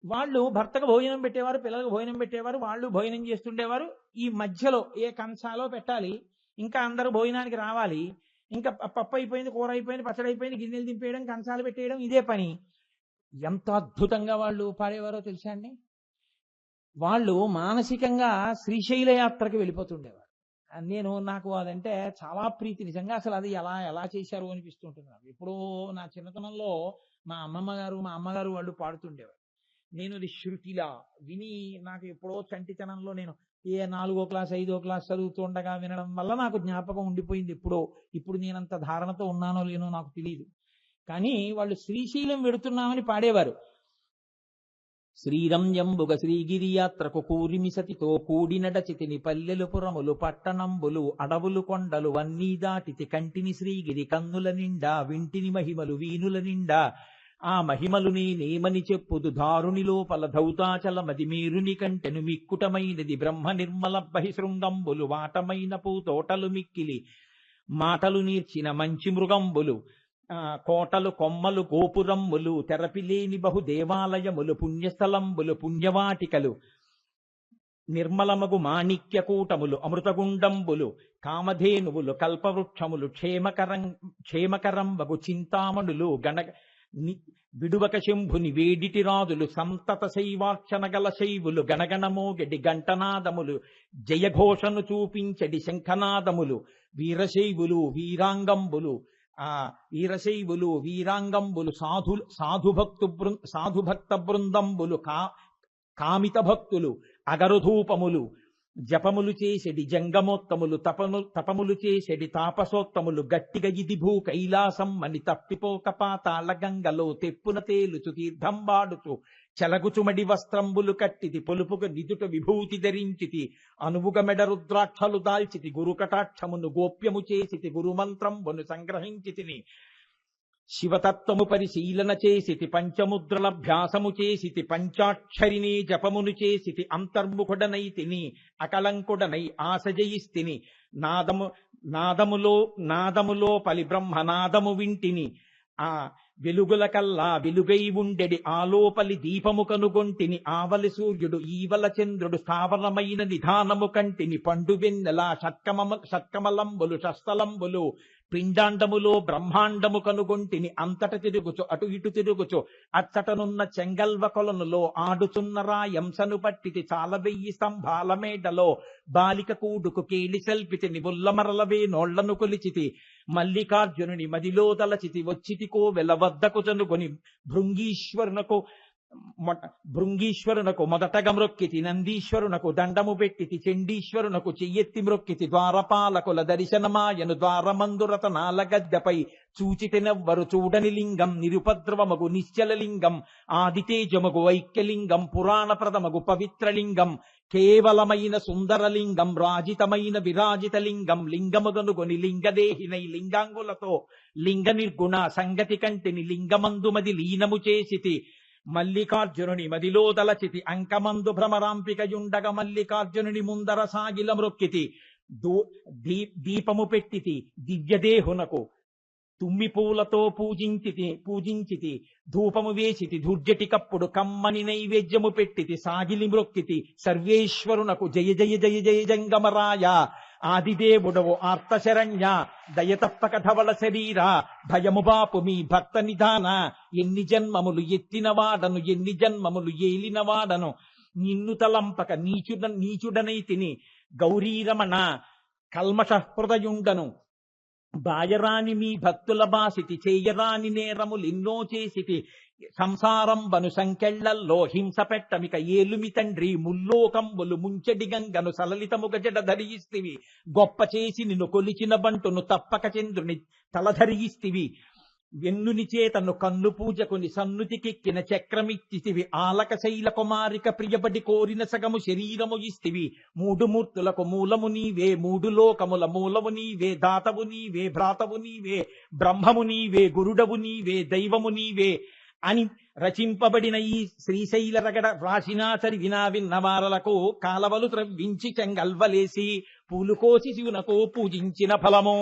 వాళ్ళు భర్తకు భోజనం పెట్టేవారు, పిల్లలకు భోజనం పెట్టేవారు, వాళ్ళు భోజనం చేస్తుండేవారు. ఈ మధ్యలో ఏ కంచాలో పెట్టాలి, ఇంకా అందరూ భోజనానికి రావాలి, ఇంకా పప్పు అయిపోయింది, కూర అయిపోయింది, పచ్చడి అయిపోయింది, గిన్నెలు దింపేయడం, కంచాలు పెట్టేయడం, ఇదే పని. ఎంత అద్భుతంగా వాళ్ళు పాడేవారో తెలుసా అండి. వాళ్ళు మానసికంగా శ్రీశైల యాత్రకు వెళ్ళిపోతుండేవారు. నాకు అదంటే చాలా ప్రీతి. నిజంగా అసలు అది ఎలా ఎలా చేశారు అనిపిస్తుంటుంది నాకు. ఎప్పుడో నా చిన్నతనంలో మా అమ్మమ్మ గారు, మా అమ్మగారు వాళ్ళు పాడుతుండేవారు. నేను అది శృతిలా విని, నాకు ఎప్పుడో చంటితనంలో నేను ఏ 4వ క్లాస్ 5వ క్లాస్ చదువుతుండగా వినడం వల్ల నాకు జ్ఞాపకం ఉండిపోయింది ఎప్పుడో. ఇప్పుడు నేనంత ధారణతో ఉన్నానో లేనో నాకు తెలియదు. కానీ వాళ్ళు శ్రీశైలం వెడుతున్నామని పాడేవారు. శ్రీరంజంబుగ శ్రీగిరి యాత్రకు కూరిమిసతితో కూడినడచితిని పల్లెలు పురములు పట్టణంబులు అడవులు కొండలు వన్నీ దాటితి కంటిని శ్రీగిరి కన్నుల నిండా వింటిని మహిమలు వీనుల నిండా ఆ మహిమలు నేనేమని చెప్పుదు దారుని లోపల ధౌతాచల మదిమేరుని కంటెను మిక్కుటమైనది బ్రహ్మ నిర్మల బహిశృంగంబులు వాటమైన పూతోటలు మిక్కిలి మాటలు నీర్చిన మంచి మృగంబులు కోటలు కొమ్మలు గోపురమ్ములు తెరపిలేని బహు దేవాలయములు పుణ్యస్థలంబులు పుణ్యవాటికలు నిర్మలమగు మాణిక్యకూటములు అమృతగుండంబులు కామధేనువులు కల్పవృక్షములు క్షేమకరంబగు చింతామణులు విడువక శంభుని వేడిటి రాదులు సంతత శైవార్చన గల శైవులు గణగణమోగడి గంటనాదములు జయఘోషను చూపించడి శంఖనాదములు వీరశైవులు వీరాంగంబులు వీరశైవులు వీరాంగంబులు సాధుభక్త బృందంబులు కామిత భక్తులు అగరుధూపములు జపములు చేసెడి జంగమోత్తములు తపములు చేసెడి తాపసోత్తములు గట్టిగా ఇది భూ కైలాసం అని తప్పిపోక పాతాళ గంగలో తెప్పున తేలుచు తీర్థంబాడుచు చెలగుచుమడి వస్త్రంబులు కట్టితి పొలుపుగా నిదుట విభూతి ధరించితి అనువుగ మెడ రుద్రాక్షలు దాల్చితి గురు కటాక్షమును గోప్యము చేసితి గురుమంత్రంబును సంగ్రహించితిని శివతత్వము పరిశీలన చేసితి పంచముద్రలభ్యాసము చేసితి పంచాక్షరిని జపమును చేసితి అంతర్ముఖుడనైతిని అకలంకుడనై ఆశజయిస్తిని నాదములో పలి బ్రహ్మనాదము వింటిని ఆ వెలుగుల కల్లా వెలుగై ఉండెడి ఆలోపలి దీపము కనుగొంటిని ఆవలి సూర్యుడు ఈవల చంద్రుడు స్థావరమైన నిధానము కంటిని పండు వెన్నెల షట్కమలంబులు షస్థలంబులు పిండాండములో బ్రహ్మాండము కనుగొంటిని అంతట తిరుగుచు అటు ఇటు తిరుగుచు అచ్చటనున్న చెంగల్వ కొలనులో ఆడుచున్న రాయంసను పట్టితి చాలా 1000 స్తంభాల మేడలో బాలిక కూడుకు కేలి సెల్పితిని ఉల్లమరలవే నోళ్లను కొలిచితి మల్లికార్జునుని మదిలో తలచితి వచ్చితి కోవెల వద్దకు చనుకొని భృంగీశ్వరునకు మొదటగా మ్రొక్కితి నందీశ్వరునకు దండము పెట్టితి చండీశ్వరునకు చెయ్యెత్తి మ్రొక్కితి ద్వారపాలకుల దర్శనమాయను ద్వారమందురత నాలగద్దెపై చూచితినెవ్వరు చూడని లింగం నిరుపద్రవమగు నిశ్చలలింగం ఆదితేజమగు ఐక్యలింగం పురాణప్రదమగు పవిత్రలింగం కేవలమైన సుందరలింగం రాజితమైన విరాజితలింగం లింగముగనుగొని లింగదేహినై లింగాంగులతో లింగ నిర్గుణ సంగతి కంటిని లింగమందుమది లీనము చేసితి మల్లికార్జునుని మదిలో దలచితి అంకమందు భ్రమరాంపికయుండగ మల్లికార్జునుని ముందర సాగిల మ్రొక్కితి దీపము పెట్టితి దివ్యదేహునకు తుమ్మి పూలతో పూజించితి ధూపము వేసితి ధూర్జటికప్పుడు కమ్మని నైవేద్యము పెట్టితి సాగిలి మ్రొక్కితి సర్వేశ్వరునకు జయ జయ జయ జయ జంగమరాయ ఆదిదేవుడవు ఆర్తశరణ్య దయతప్పక ధవళ శరీర భయము బాపు మీ భక్త నిధాన ఎన్ని జన్మములు ఎత్తినవాడను ఎన్ని జన్మములు ఏలినవాడను నిన్ను తలంపక నీచుడనైతిని గౌరీరమణ కల్మషహృదయుండను బాయరాని మీ భక్తుల బాసితి చేయరాని నేరములెన్నో చేసితి సంసారంబను సంకెళ్లల్లో హింస పెట్టమిక ఏలుమి తండ్రి ముల్లోకంబులు ముంచెడి గంగను సలలితముగ జడ ధరియిస్తివి గొప్ప చేసి నిన్ను కొలిచిన బంటును తప్పక చంద్రుని తలధరియిస్తివి వెన్నునిచే తన్ను కన్ను పూజకుని సన్నుతికెక్కిన చక్రమిచ్చితివి ఆలక శైల కుమారిక ప్రియబడి కోరిన సగము శరీరము ఇస్తివి మూడు మూర్తులకు మూలము నీవే మూడు లోకముల మూలము నీవే దాతవు నీవే భ్రాతవు నీవే బ్రహ్మము నీవే గురుడవు నీవే దైవము నీవే అని రచింపబడిన ఈ శ్రీశైల రగడ రాశినాచరి వినా విన్నవారలకు కాలవలు త్రవ్వించి చెంగల్వలేసి పూలు కోసి శివునకు పూజించిన ఫలము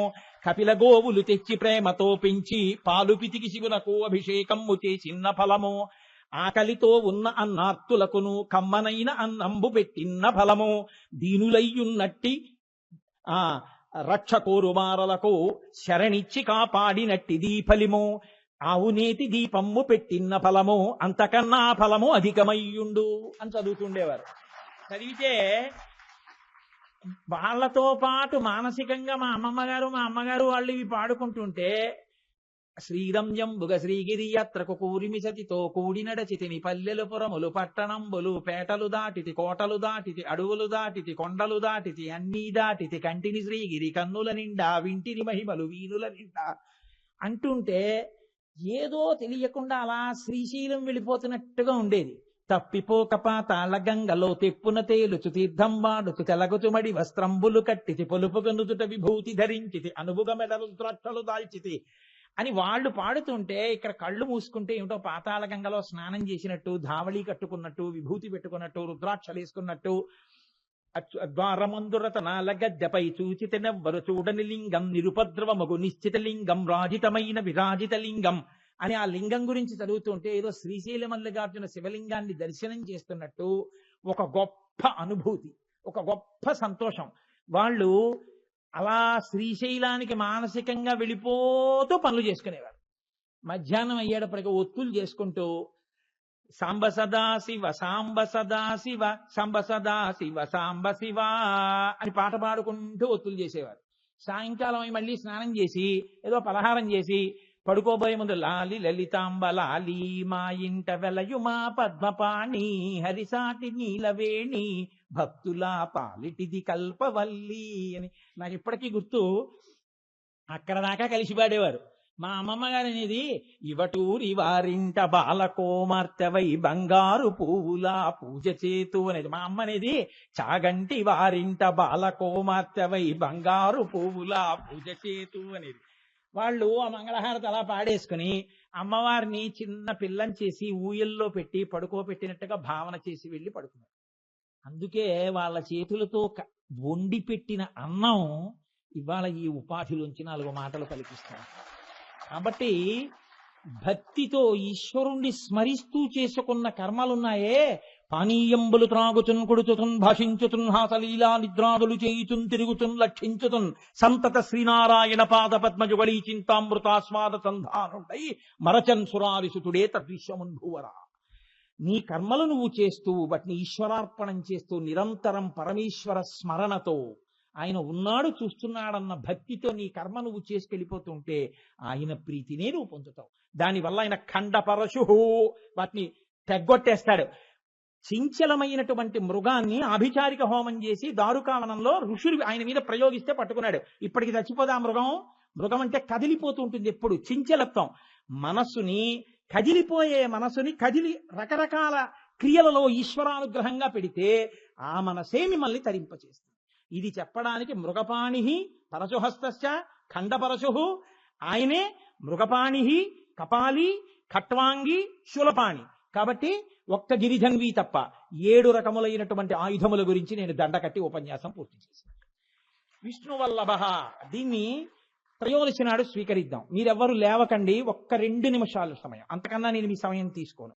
కపిల గోవులు తెచ్చి ప్రేమతో పెంచి పాలు పితికి శివునకు అభిషేకము చేసిన ఫలము ఆకలితో ఉన్న అన్నార్తులకును కమ్మనైన అన్నంబు పెట్టిన ఫలము దీనులయ్యున్నట్టి రక్షకోరుమారలకు శరణిచ్చి కాపాడినట్టిది ఫలిము ఆవునేతి దీపమ్ము పెట్టిన ఫలము అంతకన్నా ఫలము అధికమయ్యుండు అని చదువుతుండేవారు. చదివితే వాళ్లతో పాటు మానసికంగా మా అమ్మగారు వాళ్ళు ఇవి పాడుకుంటుంటే శ్రీరంజంబుగ శ్రీగిరి యాత్రకు కూరిమి సతితో కూడి నడచితిని పల్లెలు పురములు పట్టణంబులు పేటలు దాటితి కోటలు దాటితి అడవులు దాటితి కొండలు దాటితి అన్నీ దాటితి కంటిని శ్రీగిరి కన్నుల నిండా వింటిని మహిమలు వీనుల నిండా అంటుంటే ఏదో తెలియకుండా అలా శ్రీశైలం వెళ్ళిపోతున్నట్టుగా ఉండేది. తప్పిపోక పాతాళ గంగలో తెప్పున తేలుచు తీర్థం వాడుచు తెలగుచుమడి వస్త్రంబులు కట్టితి పొలుపుగ నుదుట విభూతి ధరించితి అనువుగ మెడలు ద్రాక్షలు దాల్చితి అని వాళ్ళు పాడుతుంటే ఇక్కడ కళ్ళు మూసుకుంటే ఏమిటో పాతాళ గంగలో స్నానం చేసినట్టు ధావళి కట్టుకున్నట్టు విభూతి పెట్టుకున్నట్టు రుద్రాక్షలు వేసుకున్నట్టు ద్వారమందురతనాల గద్దెపై చూచితెనెవ్వరు చూడని లింగం నిరుపద్రవమగు నిశ్చిత లింగం రాజితమైన విరాజిత లింగం అని ఆ లింగం గురించి చదువుతుంటే ఏదో శ్రీశైల మల్లికార్జున శివలింగాన్ని దర్శనం చేస్తున్నట్టు ఒక గొప్ప అనుభూతి, ఒక గొప్ప సంతోషం. వాళ్ళు అలా శ్రీశైలానికి మానసికంగా వెళ్ళిపోతూ పనులు చేసుకునేవారు. మధ్యాహ్నం అయ్యేటప్పటికి ఒత్తులు చేసుకుంటూ సాంబ సదా శివ సాంబ సదా శివ సాంబ సదా శివ సాంబ శివ అని పాట పాడుకుంటూ ఒత్తులు చేసేవారు. సాయంకాలం అయి మళ్ళీ స్నానం చేసి ఏదో పలహారం చేసి పడుకోబోయే ముందు లాలి లలితాంబ లాలి మా ఇంట వెలయు మా పద్మపాణి హరిసాటి నీలవేణి భక్తుల పాలిటిది కల్పవల్లి అని నాకు ఇప్పటికీ గుర్తు. అక్కడ దాకా కలిసి పాడేవారు. మా అమ్మమ్మ గారు అనేది ఇవటూరి వారింట బాలకోమార్తెవై బంగారు పువ్వులా పూజ చేతు అనేది. మా అమ్మ అనేది చాగంటి వారింట బాలకోమార్తెవై బంగారు పువ్వులా పూజ చేతు అనేది. వాళ్ళు ఆ మంగళహారతి అలా పాడేసుకుని అమ్మవారిని చిన్న పిల్లని చేసి ఊయల్లో పెట్టి పడుకోబెట్టినట్టుగా భావన చేసి వెళ్ళి పడుకున్నారు. అందుకే వాళ్ళ చేతులతో వండి పెట్టిన అన్నం ఇవాళ ఈ ఉపాధిలోంచి 4 మాటలు కల్పిస్తారు. కాబట్టి భక్తితో ఈశ్వరుణ్ణి స్మరిస్తూ చేసుకున్న కర్మలున్నాయే, పానీయంబులు త్రాగుచున్ కొడుచుతున్ భాషించుతున్ హాసలీలా నిద్రాదులు చేయుచున్ తిరుగుచున్ లక్షించుతున్ సంతత శ్రీనారాయణ పాద పద్మజుగళీ చింతామృతాస్వాద సంధానుడై మరచన్ సురారిసుతుడే తద్విశ్వమున్ భూవరా. నీ కర్మలు నువ్వు చేస్తూ వాటిని ఈశ్వరార్పణం చేస్తూ నిరంతరం పరమేశ్వర స్మరణతో ఆయన ఉన్నాడు చూస్తున్నాడన్న భక్తితో నీ కర్మ నువ్వు చేసుకెళ్ళిపోతుంటే ఆయన ప్రీతినే నువ్వు పొందుతావు. దానివల్ల ఆయన ఖండ పరశు వాటిని తెగ్గొట్టేస్తాడు. చించలమైనటువంటి మృగాన్ని ఆభిచారిక హోమం చేసి దారుకావనంలో ఋషులు ఆయన మీద ప్రయోగిస్తే పట్టుకున్నాడు. ఇప్పటికి చచ్చిపోదా మృగం? మృగం అంటే కదిలిపోతూ ఉంటుంది ఎప్పుడు, చించలత్వం. మనస్సుని కదిలిపోయే మనసుని రకరకాల క్రియలలో ఈశ్వరానుగ్రహంగా పెడితే ఆ మనసే మిమ్మల్ని తరింపచేస్తుంది. ఇది చెప్పడానికి మృగపాణి పరశుహస్తశ్చ ఖండపరశు, ఆయనే మృగపాణి కపాలి ఖట్వాంగి శూలపాణి. కాబట్టి ఒక్క గిరిజన్వి తప్ప 7 రకములైనటువంటి ఆయుధముల గురించి నేను దండకట్టి ఉపన్యాసం పూర్తి చేశాను. విష్ణువల్లభ దీన్ని త్రయోదశి నాడు స్వీకరిద్దాం. మీరెవ్వరూ లేవకండి, ఒక్క 2 నిమిషాలు సమయం, అంతకన్నా నేను మీ సమయం తీసుకోను.